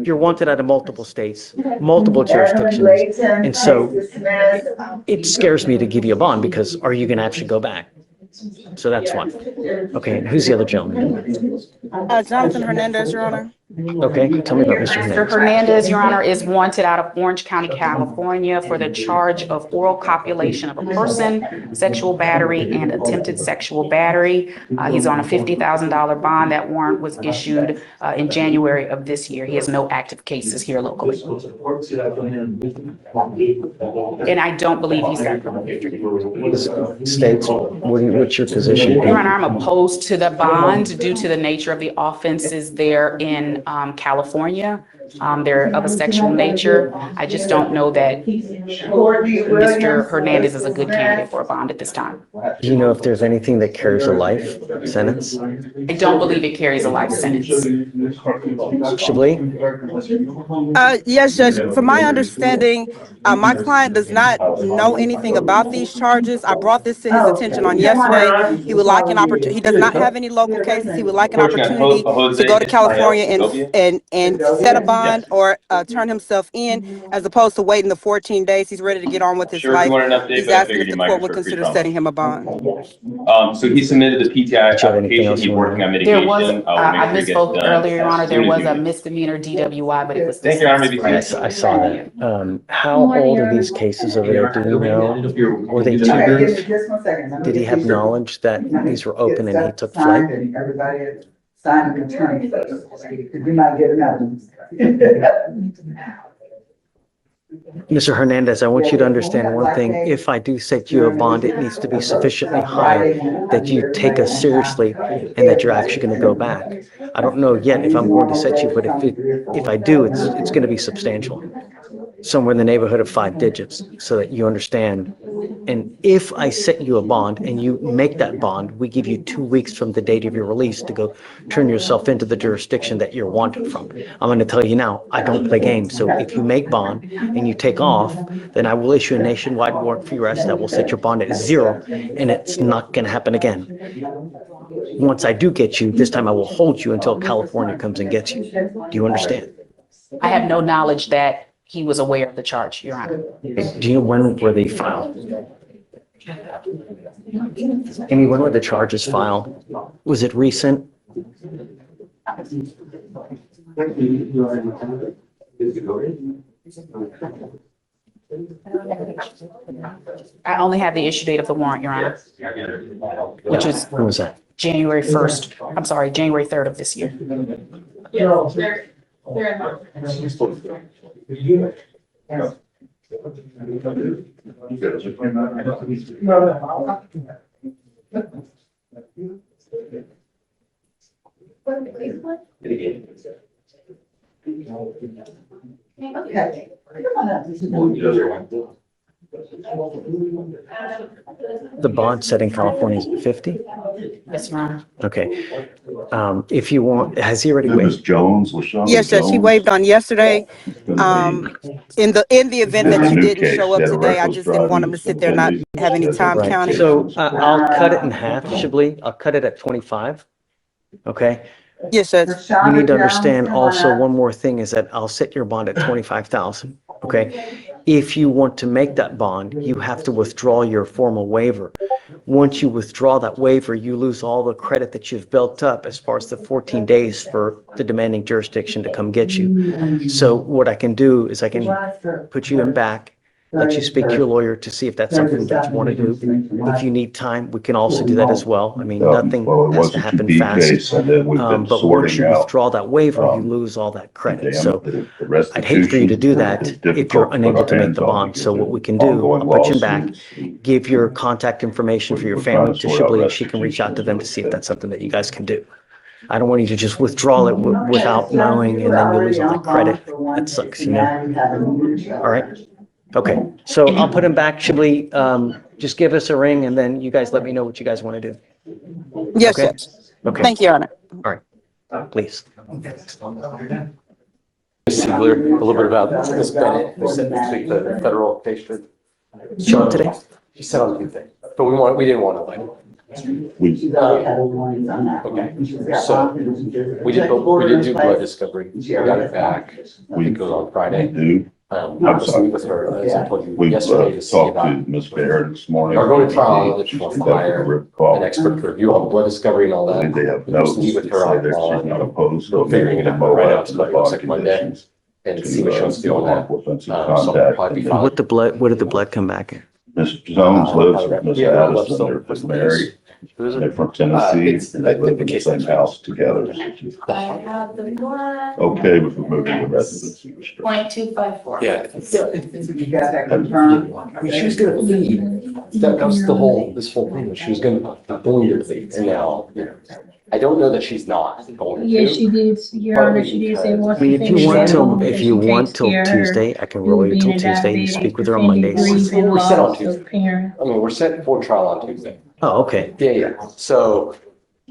you're wanted out of multiple states, multiple jurisdictions. And so it scares me to give you a bond because are you gonna actually go back? So that's one. Okay, and who's the other gentleman? Jonathan Hernandez, Your Honor. Okay, tell me about Mr. Mr. Hernandez. Hernandez, Your Honor, is wanted out of Orange County, California for the charge of oral copulation of a person, sexual battery, and attempted sexual battery. He's on a $50,000 bond. That warrant was issued in January of this year. He has no active cases here locally. And I don't believe he's got criminal history. States, what's your position? Your Honor, I'm opposed to the bond due to the nature of the offenses there in California. They're of a sexual nature. I just don't know that Mr. Hernandez is a good candidate for a bond at this time. Do you know if there's anything that carries a life sentence? I don't believe it carries a life sentence. Shibley? Yes, Judge. From my understanding, my client does not know anything about these charges. I brought this to his attention on yesterday. He would like an opportunity. He does not have any local cases. He would like an opportunity to go to California and set a bond bond or turn himself in, as opposed to waiting the 14 days. He's ready to get on with his Sure, if life. you wanted an update, He's but I asking figured if you the might court just would for free consider phone. setting him a bond. So he submitted the PTI Did you have anything application. else He's you wanna working on add? mitigation. There was, We'll make I sure he gets misspoke done earlier, Your as Honor, soon there as was he a can. misdemeanor DWI, but it was. Thank you, Your Honor. Maybe I saw that. How old are these cases over there? Do we know? Were they too Okay, give big? me just 1 second. Did he have knowledge that these were open and he took Signed flight? and everybody signed an attorney. Because we might get another one. Mr. Hernandez, I want you to understand one thing. If I do set you a bond, it needs to be sufficiently high that you take us seriously and that you're actually going to go back. I don't know yet if I'm going to set you, but if I do, it's going to be substantial. Somewhere in the neighborhood of 5 digits so that you understand. And if I set you a bond and you make that bond, we give you 2 weeks from the date of your release to go turn yourself into the jurisdiction that you're wanted from. I'm going to tell you now, I don't play games. So if you make bond and you take off, then I will issue a nationwide warrant for your arrest that will set your bond at 0, and it's not going to happen again. Once I do get you, this time I will hold you until California comes and gets you. Do you understand? I have no knowledge that he was aware of the charge, Your Honor. Do you know when were they filed? Amy, when were the charges filed? Was it recent? I only have the issue date of the warrant, Your Honor, which is When was that? January 1st, I'm sorry, January 3rd of this year. Okay. The bond set in California is 50? Yes, Your Honor. Okay. If you want, has he already waived? Jones, LaShawn Yes, Judge, he Jones. waived on yesterday. In the event that you didn't show up today, I just didn't want him to sit there and not have any time Right. counted. So I'll cut it in half, Shabli. I'll cut it at 25. Okay. Yes, Judge. You need to understand also one more thing is that I'll set your bond at 25,000. Okay. If you want to make that bond, you have to withdraw your formal waiver. Once you withdraw that waiver, you lose all the credit that you've built up as far as the 14 days for the demanding jurisdiction to come get you. So what I can do is I can put you in back, let you speak to your lawyer to see if that's something that you want to do. If you need time, we can also do that as well. I mean, nothing has to happen fast. But once you withdraw that waiver, you lose all that credit. So I'd hate for you to do that if you're unable to make the bond. So what we can do, I'll put you in back, give your contact information for your family to Shabli, and she can reach out to them to see if that's something that you guys can do. I don't want you to just withdraw it without knowing and then you lose all that credit. That sucks, you know? All right. Okay, so I'll put him back, Shabli. Just give us a ring and then you guys let me know what you guys want to do. Yes, Okay? Judge. Okay. Thank you, Your Honor. All right, please. Ziegler, a little bit about Ms. Bennett, who said this week the federal case should. Show up today? She said on Tuesday, but we didn't want to like. Okay, so we did do blood discovery. We got it back. I think it was on Friday. I was meeting with her, as I told you yesterday, to see talked about. to Ms. Barrett this morning. Are going to trial on She's it, conducted a hire rip call. an expert to review all the blood discovery and all that. They have We just notes meet with that her say on, that she's not opposed to figuring it out right now, so it looks like Monday. And see what she wants to do on that. offensive So I'll contact. probably be And fine. what did the blood come back at? Ms. Jones lives with Ms. Yeah, I love Addison, they're some- married, Who is it? they're from Tennessee, It's and they the live in the case same that's- house together. I have the blood. Okay with removing the residency restriction. 0.254. Yeah. You got that confirmed? I mean, she was gonna plead. That was this whole thing, she was going to plead, and now, you know, I don't know that she's not going to. Yes, she did, Your Honor, she did say once. I mean, if you want till Tuesday, Tuesday, I can roll you till Tuesday. You speak with her on Mondays. We're set on Tuesday. I mean, we're set for trial on Tuesday. Oh, okay. Yeah. So,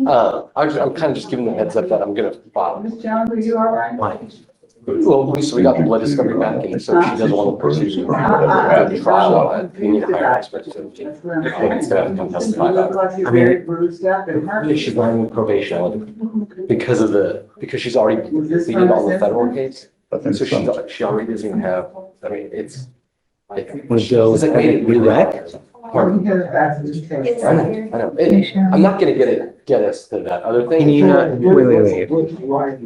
I'm kind of just giving the heads up that I'm gonna file. Ms. Jones, are you all right? Why? Well, so we got the blood discovery back, and so she doesn't want to pursue the trial on it. We need to hire an expert to, I think it's gonna have to come testify about it. I mean, bruised up and hurt. She's running probation because she's already pleaded on the federal case. I think So some. she already doesn't even have, I mean, it's like. Would go It's like made it really direct? hard. I know. I'm not gonna get us to that other thing. Can you not, wait. Why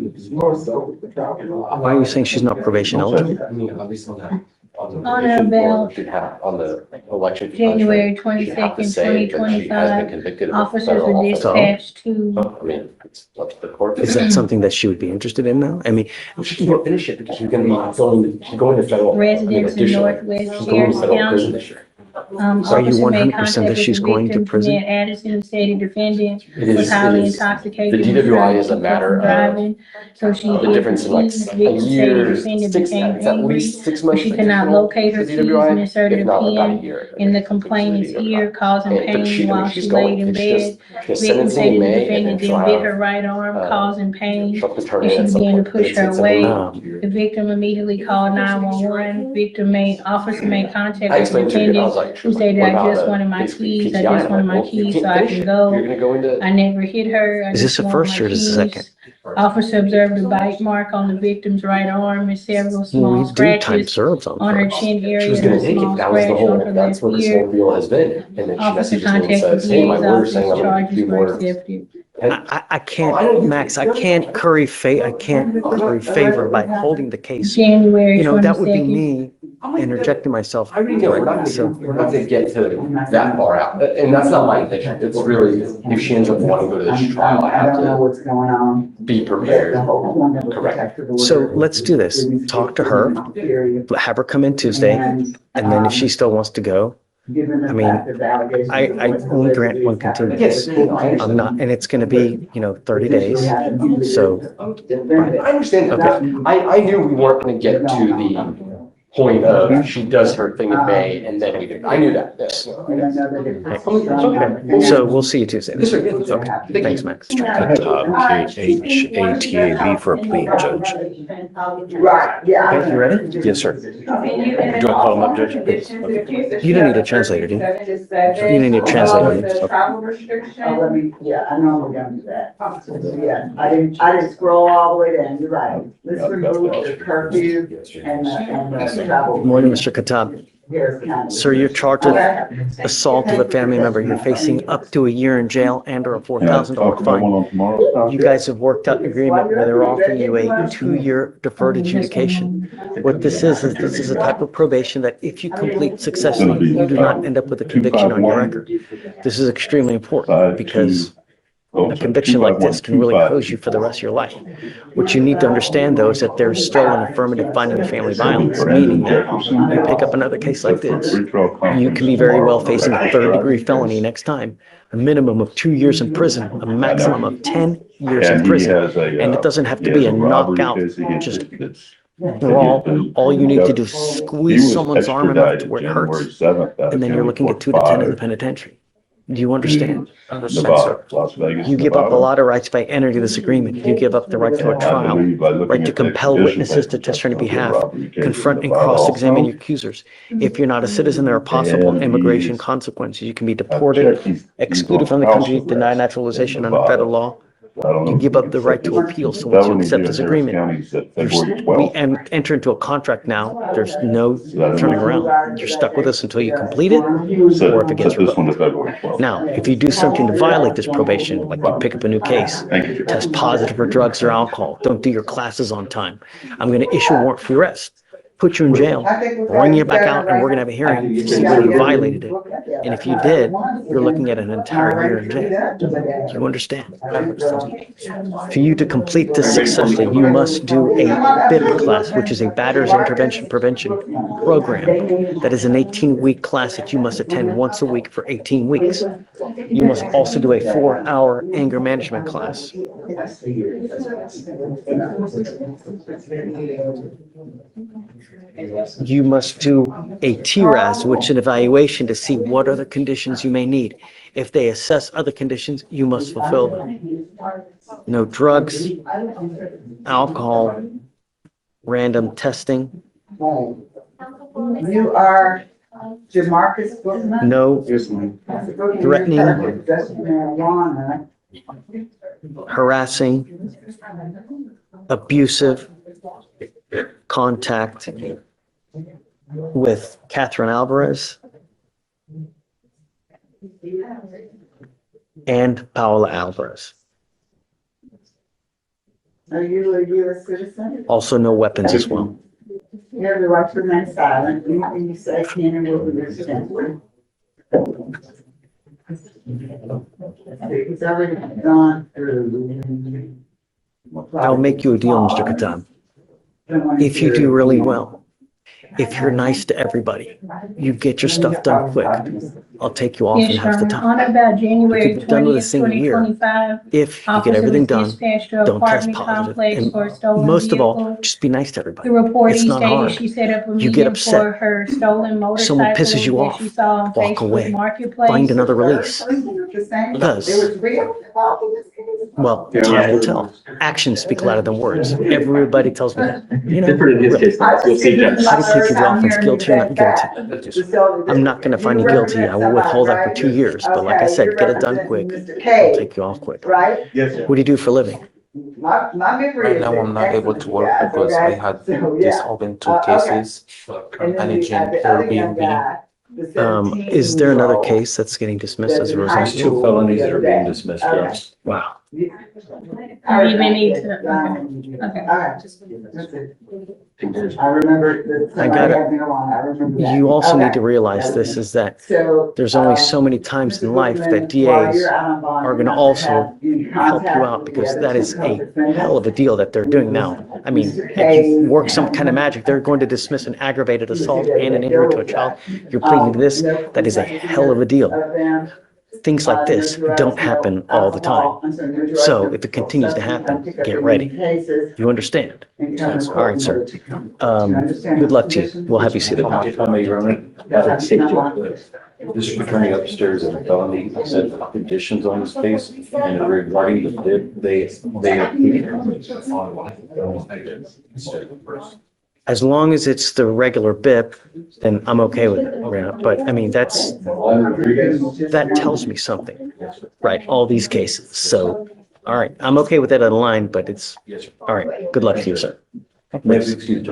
are you saying she's not probation eligible? I mean, obviously not. On or about On the election. January contract, you have to 22nd, say that she has been 2025, convicted of a officers federal were offense. dispatched to, I mean, it's up to the court. Is that something that she would be interested in now? I mean, She can't finish it because she's gonna be she's going to federal. residents in additionally, Northwest she's going to Sheriff's federal prison County. this year. So are you Officer made 100% contact that with she's the going to victim, prison? Jeanette Addison, stated defendant It was is, highly it is. intoxicated. The and DWI is a drunk matter from driving. So she the did difference in like refuse. a Victim stated year, defendant six, became it's at angry, least 6 but months. she could not additional locate her to keys DWI, and inserted if a not about a pin year. in the complainant's ear, causing But pain while she she's laid going, in it's bed. just Victim sentencing in stated the May and defendant then she'll then bit have, her right arm, causing pain, she'll have to turn and in she at some began to point. push her It's away. a The victim immediately called 911. Officer made contact I with the explained to you, I was defendant, like, who stated, what I about just a wanted my basically keys, I PTI? just I'm wanted like, my well, you keys so can't I finish can it. go. You're gonna go into. I never hit her, I Is this just a want first my or is this a second? keys. Officer observed a bite mark on the victim's right arm and several Well, small we do time scratches serves on on her first. chin She area was and gonna a take small it. That was the scratch on whole, her that's left what this ear. whole deal has been. And then she Officer messages me and contacted says, hey, my DA's lawyer's saying office, I'm gonna charges do were more. accepted. I can't, Max, I can't curry favor by holding the case. January You know, that would be 22nd. me interjecting myself. I already know, we're not gonna get to that far out, and that's not my intention. It's really, if she ends up wanting to go to this trial, I have don't know to what's going on. be prepared. Correct. So let's do this. Talk to her, have her come in Tuesday, and then if she still wants to go, I mean, I only grant one continuance. I'm not, and it's gonna be, 30 days. So, I understand that. I knew we weren't gonna get to the point of she does her thing in May and then we do. I knew that. Yes. okay. So we'll see you Tuesday. Yes, sir. Okay. Thanks, Max. HATAB for a plea, Judge. Right, yeah. Okay, you ready? Yes, sir. Do I call him up, Judge? Okay. You don't need a translator, do you? You don't need a translator. Do you? Yeah, I know we're gonna do that. Yeah, I didn't scroll all the way down, you're right. Let's remove the curfew and the travel. Good morning, Mr. Katab. Harris County. Sir, you're charged with assault of a family member. You're facing up to a year in jail and or a $4,000 fine. You guys have worked out an agreement where they're offering you a 2-year deferred adjudication. What this is a type of probation that if you complete successfully, you do not end up with a conviction on your record. This is extremely important because a conviction like this can really hose you for the rest of your life. What you need to understand, though, is that there's still an affirmative finding of family violence, meaning that you pick up another case like this, you can be very well facing a third-degree felony next time, a minimum of 2 years in prison, a maximum of 10 years in prison. And it doesn't have to be a knockout, just brawl. All you need to do is squeeze someone's arm enough to where it hurts, and then you're looking at 2 to 10 in the penitentiary. Do you understand? Nevada, Las Vegas. You give up a lot of rights by entering this agreement. You give up the right to a trial, right to compel witnesses to testify on your behalf, confront and cross-examine your accusers. If you're not a citizen, there are possible immigration consequences. You can be deported, excluded from the country, denied naturalization under federal law. You give up the right to appeal. So once you accept this agreement, we enter into a contract now. There's no turning around. You're stuck with us until you complete it, or if it gets revoked. Now, if you do something to violate this probation, like you pick up a new case, test positive for drugs or alcohol, don't do your classes on time, I'm going to issue a warrant for your arrest, put you in jail, bring you back out, and we're going to have a hearing to see whether you violated it. And if you did, you're looking at an entire year in jail. Do you understand? For you to complete this successfully, you must do a BIP class, which is a Batters Intervention Prevention Program. That is an 18-week class that you must attend once a week for 18 weeks. You must also do a 4-hour anger management class. You must do a TRAS, which is an evaluation to see what other conditions you may need. If they assess other conditions, you must fulfill them. No drugs, alcohol, random testing. You are Jamarcus Bookman? No threatening, Marijuana. harassing, abusive, contact with Catherine Alvarez and Paola Alvarez. Are you a U.S. citizen? Also no weapons as well. You have the right to remain silent. Anything you say can and will be listened. It's already gone through. I'll make you a deal, Mr. Katan. If you do really well, if you're nice to everybody, you get your stuff done quick, I'll take you off in Yes, half the Your time. Honor. On about You January could be done with this 20th, thing in a year 2025, if you get officer everything was done, dispatched to don't test apartment positive, complex for a and stolen most of all, vehicle. just be nice to everybody. The reportee It's not stated hard. she set up a You get meeting upset. for her stolen motorcycle Someone pisses you that off, she saw on walk Facebook away. Marketplace. Find another release. Because, well, time will tell. Actions speak louder than words. Everybody tells me that. You know, Different in his really. case, you'll see, Judge. How do you take your offense, guilty or not guilty? I'm not gonna find you guilty. I will withhold that for 2 years, but like I said, get it done quick. I'll take you off quick. Right? Yes, sir. What do you do for a living? My memory Right is now, I'm not able to work excellent, because guys, I had so, this yeah. open two Okay. cases, And then managing the other young Airbnb. guy, the 17 Is there another year old case that's getting dismissed as a that's in high result? school. 2 felonies that are being dismissed, Okay. yes. Wow. Or even need to, okay. All right. That's it. I remember that I somebody got it. had marijuana. I remember that. You also need to Okay. realize this is that So, there's only so many times in life that DAs are going to also help you out, because that is a hell of a deal that they're doing now. I mean, if you work some kind of magic, they're going to dismiss an aggravated assault and an injury to a child. You're pleading to this. That is a hell of a deal. Things like this don't happen all the time. So if it continues to happen, get ready. You understand? All right, sir. Good luck to you. We'll have you see the If I may, Your Honor, District Attorney upstairs in the felony said conditions on this case, and regarding the bid, they As long as it's the regular BIP, then I'm okay with it. Yeah, but I mean, that tells me something, right? All these cases. So, all right, I'm okay with that on the line, but it's, all right. Good luck to you, sir.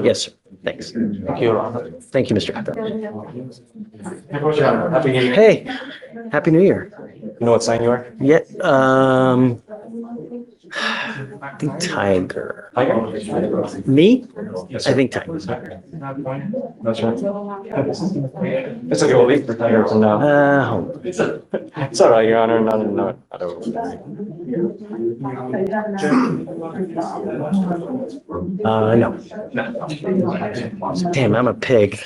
Yes, sir. Thanks. Thank you, Your Honor. Thank you, Mr. Katan. Happy New Year. Hey, Happy New Year. You know what sign you are? Yeah, I think Tiger. Me? I think Tiger. That's right. It's okay, we'll leave for Tiger for now. Hold on. It's all right, Your Honor. No. No. Damn, I'm a pig.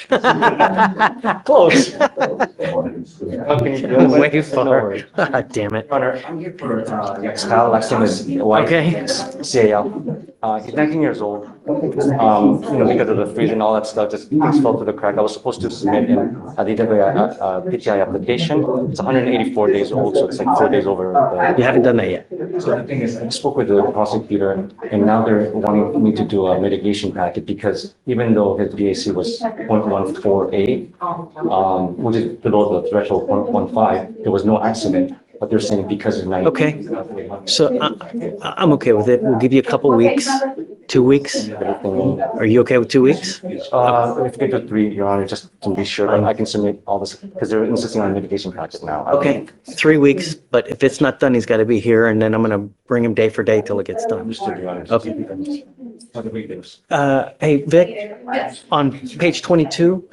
Close. Way far. Damn it. Kyle, last name is White. Okay. CAL. He's 19 years old. Because of the freeze and all that stuff, just things fell through the crack. I was supposed to submit an PTI application. It's 184 days old, so it's like 4 days over. You haven't done that yet. So the thing is, I spoke with the prosecutor, and now they're wanting me to do a mitigation packet because even though his BAC was 0.148, which is below the threshold 0.15, there was no accident. But they're saying because of 90. Okay. So I'm okay with it. We'll give you a couple weeks, 2 weeks. Are you okay with 2 weeks? If you can do 3, Your Honor, just to be sure that I can submit all this, because they're insisting on a mitigation packet now. Okay, 3 weeks, but if it's not done, he's got to be here, and then I'm going to bring him day for day till it gets done. Understood, Your Honor. Okay. Hey, Vic, on page 22,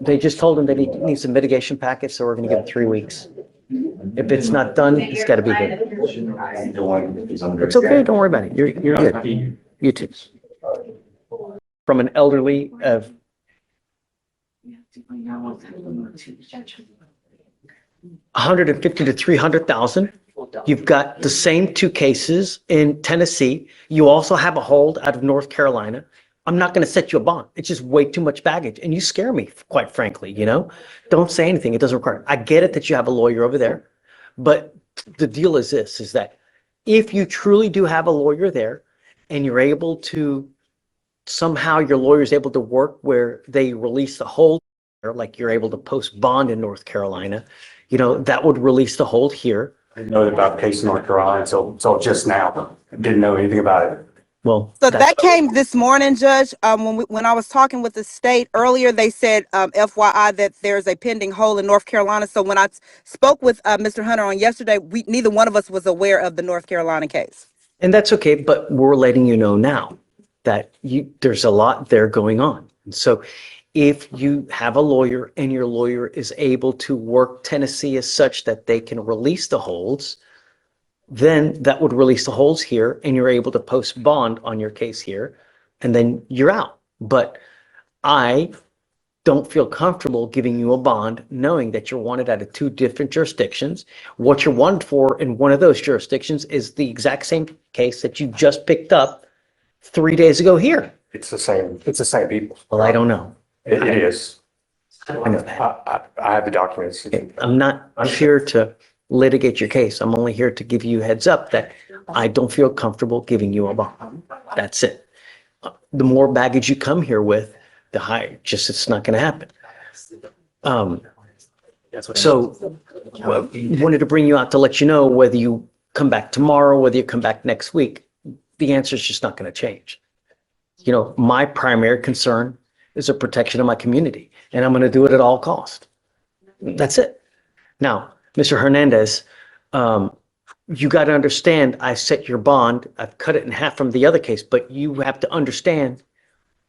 they just told him that he needs a mitigation packet, so we're going to give him 3 weeks. If it's not done, it's got to be good. It's okay, don't worry about it. You're good. You too. From an elderly of 150 to 300,000. You've got the same 2 cases in Tennessee. You also have a hold out of North Carolina. I'm not going to set you a bond. It's just way too much baggage. And you scare me, quite frankly, Don't say anything. It doesn't require. I get it that you have a lawyer over there. But the deal is this, is that if you truly do have a lawyer there and you're able to, somehow your lawyer is able to work where they release the hold, like you're able to post bond in North Carolina, that would release the hold here. I didn't know about case in North Carolina until just now. I didn't know anything about it. Well, So that came this morning, Judge. When I was talking with the state earlier, they said, FYI, that there's a pending hold in North Carolina. So when I spoke with Mr. Hunter on yesterday, neither one of us was aware of the North Carolina case. and that's okay, but we're letting you know now that there's a lot there going on. And so if you have a lawyer and your lawyer is able to work Tennessee as such that they can release the holds, then that would release the holds here and you're able to post bond on your case here, and then you're out. But I don't feel comfortable giving you a bond knowing that you're wanted out of 2 different jurisdictions. What you're wanted for in one of those jurisdictions is the exact same case that you just picked up 3 days ago here. It's the same people. Well, I don't know. It is. I know that. I have the documents. I'm not here to litigate your case. I'm only here to give you a heads up that I don't feel comfortable giving you a bond. That's it. The more baggage you come here with, the higher, it's not going to happen. So wanted to bring you out to let you know whether you come back tomorrow, whether you come back next week, the answer is just not going to change. You know, my primary concern is the protection of my community, and I'm going to do it at all cost. That's it. Now, Mr. Hernandez, you got to understand, I set your bond, I've cut it in half from the other case, but you have to understand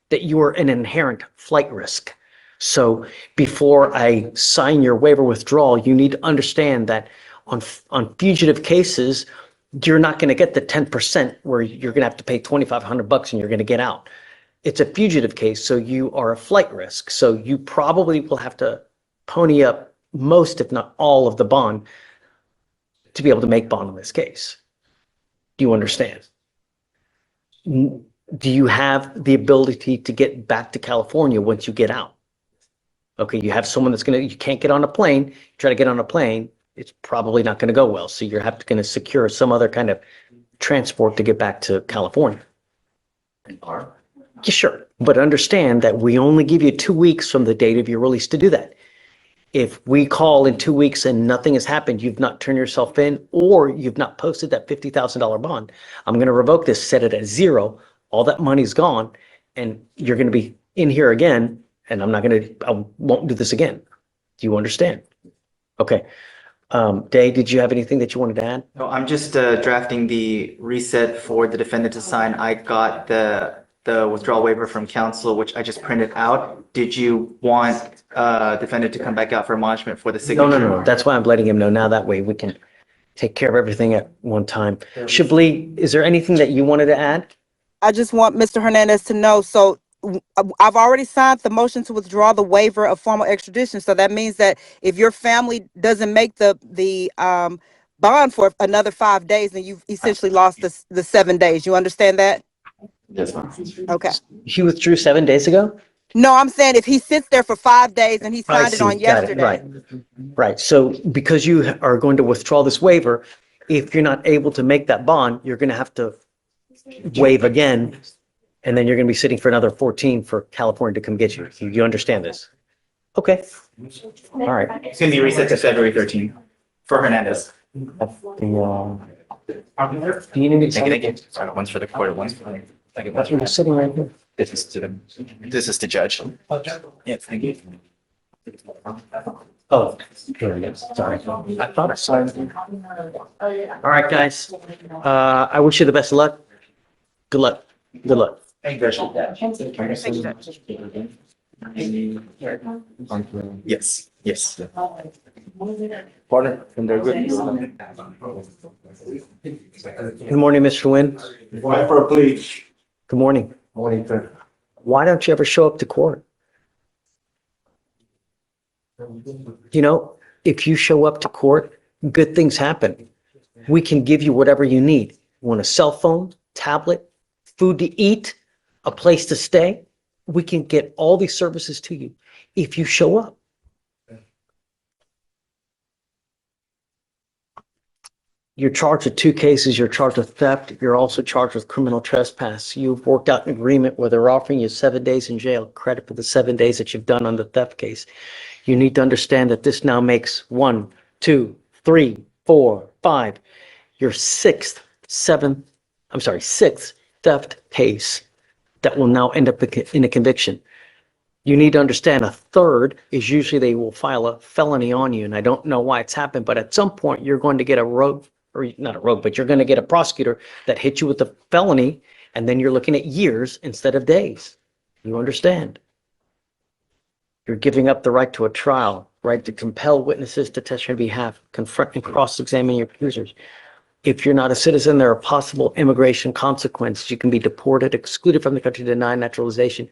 that you are an inherent flight risk. So before I sign your waiver withdrawal, you need to understand that on fugitive cases, you're not going to get the 10% where you're going to have to pay $2,500 and you're going to get out. It's a fugitive case, so you are a flight risk. So you probably will have to pony up most, if not all, of the bond to be able to make bond in this case. Do you understand? Do you have the ability to get back to California once you get out? Okay, you have someone you can't get on a plane, try to get on a plane, it's probably not going to go well. So you're going to secure some other kind of transport to get back to California. Yeah, sure. But understand that we only give you 2 weeks from the date of your release to do that. If we call in 2 weeks and nothing has happened, you've not turned yourself in, or you've not posted that $50,000 bond, I'm going to revoke this, set it at 0. All that money's gone, and you're going to be in here again, and I won't do this again. Do you understand? Okay. Day, did you have anything that you wanted to add? No, I'm just drafting the reset for the defendant to sign. I got the withdrawal waiver from counsel, which I just printed out. Did you want defendant to come back out for admonishment for the signature? No. That's why I'm letting him know now. That way we can take care of everything at one time. Shabli, is there anything that you wanted to add? I just want Mr. Hernandez to know, so I've already signed the motion to withdraw the waiver of formal extradition. So that means that if your family doesn't make the bond for another 5 days, then you've essentially lost the 7 days. You understand that? Yes, ma'am. Okay. He withdrew 7 days ago? No, I'm saying if he sits there for 5 days and he signed it on yesterday. Right. So because you are going to withdraw this waiver, if you're not able to make that bond, you're going to have to waive again. And then you're going to be sitting for another 14 for California to come get you. You understand this? Okay. All right. It's going to be reset to February 13th for Hernandez. Do you need me to sign it? Sorry, one's for the court, one's for the. That's where you're sitting right here. This is to judge. Yeah, thank you. Oh, here it is. Sorry. I thought I signed it. All right, guys. I wish you the best of luck. Good luck. Good luck. Thank you, Judge. Yes, yes. Partner, and they're good. Good morning, Mr. Nguyen. Why for a plea? Good morning. Morning, sir. Why don't you ever show up to court? You know, if you show up to court, good things happen. We can give you whatever you need. You want a cell phone, tablet, food to eat, a place to stay? We can get all these services to you if you show up. You're charged with 2 cases. You're charged with theft. You're also charged with criminal trespass. You've worked out an agreement where they're offering you 7 days in jail, credit for the 7 days that you've done on the theft case. You need to understand that this now makes 1, 2, 3, 4, 5, your sixth theft case that will now end up in a conviction. You need to understand a third is usually they will file a felony on you. And I don't know why it's happened, but at some point you're going to get a rogue, or not a rogue, but you're going to get a prosecutor that hits you with a felony. And then you're looking at years instead of days. You understand? You're giving up the right to a trial, right to compel witnesses to testify on behalf, confront and cross-examine your accusers. If you're not a citizen, there are possible immigration consequences. You can be deported, excluded from the country, denied naturalization.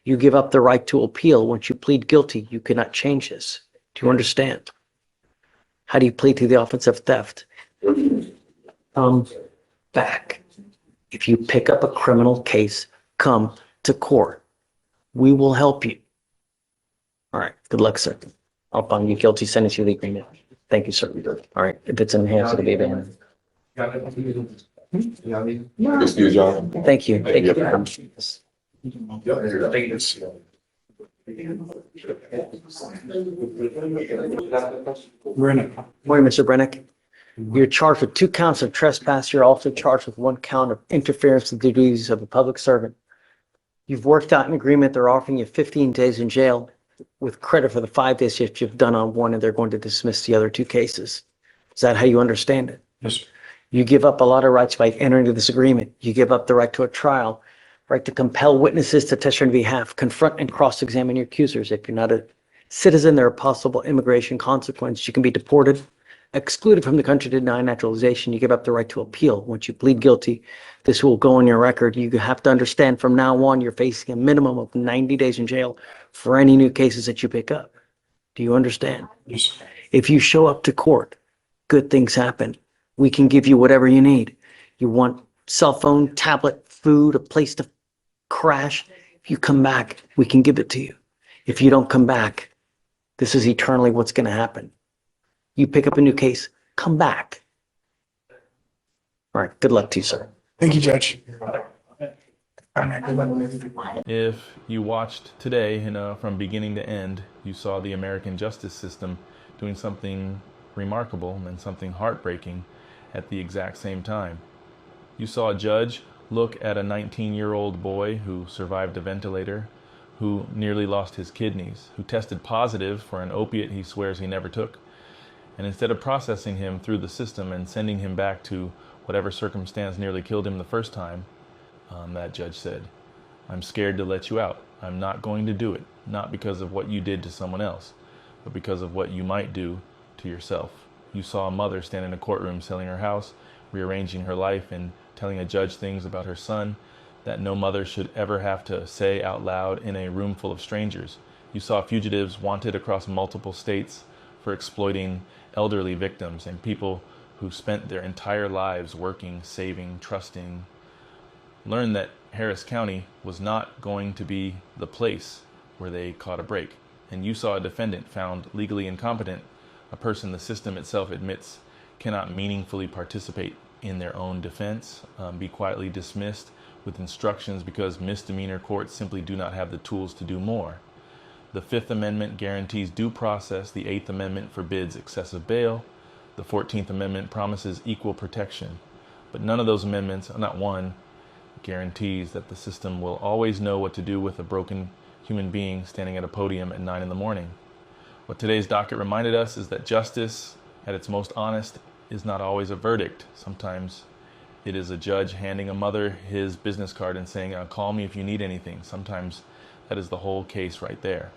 You give up the right to appeal. Once you plead guilty, you cannot change this. Do you understand? How do you plead to the offense of theft? Come back. If you pick up a criminal case, come to court. We will help you. All right. Good luck, sir. I'll find you guilty, sentence you to the agreement. Thank you, sir. All right. If it's enhanced, it'll be abandoned. Good to you, John. Thank you. Thank you. Morning, Mr. Brennick. You're charged with 2 counts of trespass. You're also charged with 1 count of interference with the duties of a public servant. You've worked out an agreement. They're offering you 15 days in jail with credit for the 5 days shift you've done on one, and they're going to dismiss the other 2 cases. Is that how you understand it? Yes. You give up a lot of rights by entering into this agreement. You give up the right to a trial, right to compel witnesses to testify on behalf, confront and cross-examine your accusers. If you're not a citizen, there are possible immigration consequences. You can be deported, excluded from the country, denied naturalization. You give up the right to appeal. Once you plead guilty, this will go on your record. You have to understand from now on, you're facing a minimum of 90 days in jail for any new cases that you pick up. Do you understand? Yes. If you show up to court, good things happen. We can give you whatever you need. You want cell phone, tablet, food, a place to crash. If you come back, we can give it to you. If you don't come back, this is eternally what's going to happen. You pick up a new case, come back. All right, good luck to you, sir. Thank you, Judge. If you watched today, from beginning to end, you saw the American justice system doing something remarkable and something heartbreaking at the exact same time. You saw a judge look at a 19-year-old boy who survived a ventilator, who nearly lost his kidneys, who tested positive for an opiate he swears he never took. And instead of processing him through the system and sending him back to whatever circumstance nearly killed him the first time, that judge said, "I'm scared to let you out. I'm not going to do it, not because of what you did to someone else, but because of what you might do to yourself." You saw a mother stand in a courtroom selling her house, rearranging her life, and telling a judge things about her son that no mother should ever have to say out loud in a room full of strangers. You saw fugitives wanted across multiple states for exploiting elderly victims and people who spent their entire lives working, saving, trusting. Learn that Harris County was not going to be the place where they caught a break. And you saw a defendant found legally incompetent, a person the system itself admits cannot meaningfully participate in their own defense, be quietly dismissed with instructions because misdemeanor courts simply do not have the tools to do more. The Fifth Amendment guarantees due process. The Eighth Amendment forbids excessive bail. The 14th Amendment promises equal protection. But none of those amendments, not one, guarantees that the system will always know what to do with a broken human being standing at a podium at 9 in the morning. What today's docket reminded us is that justice, at its most honest, is not always a verdict. Sometimes it is a judge handing a mother his business card and saying, "Call me if you need anything." Sometimes that is the whole case right there.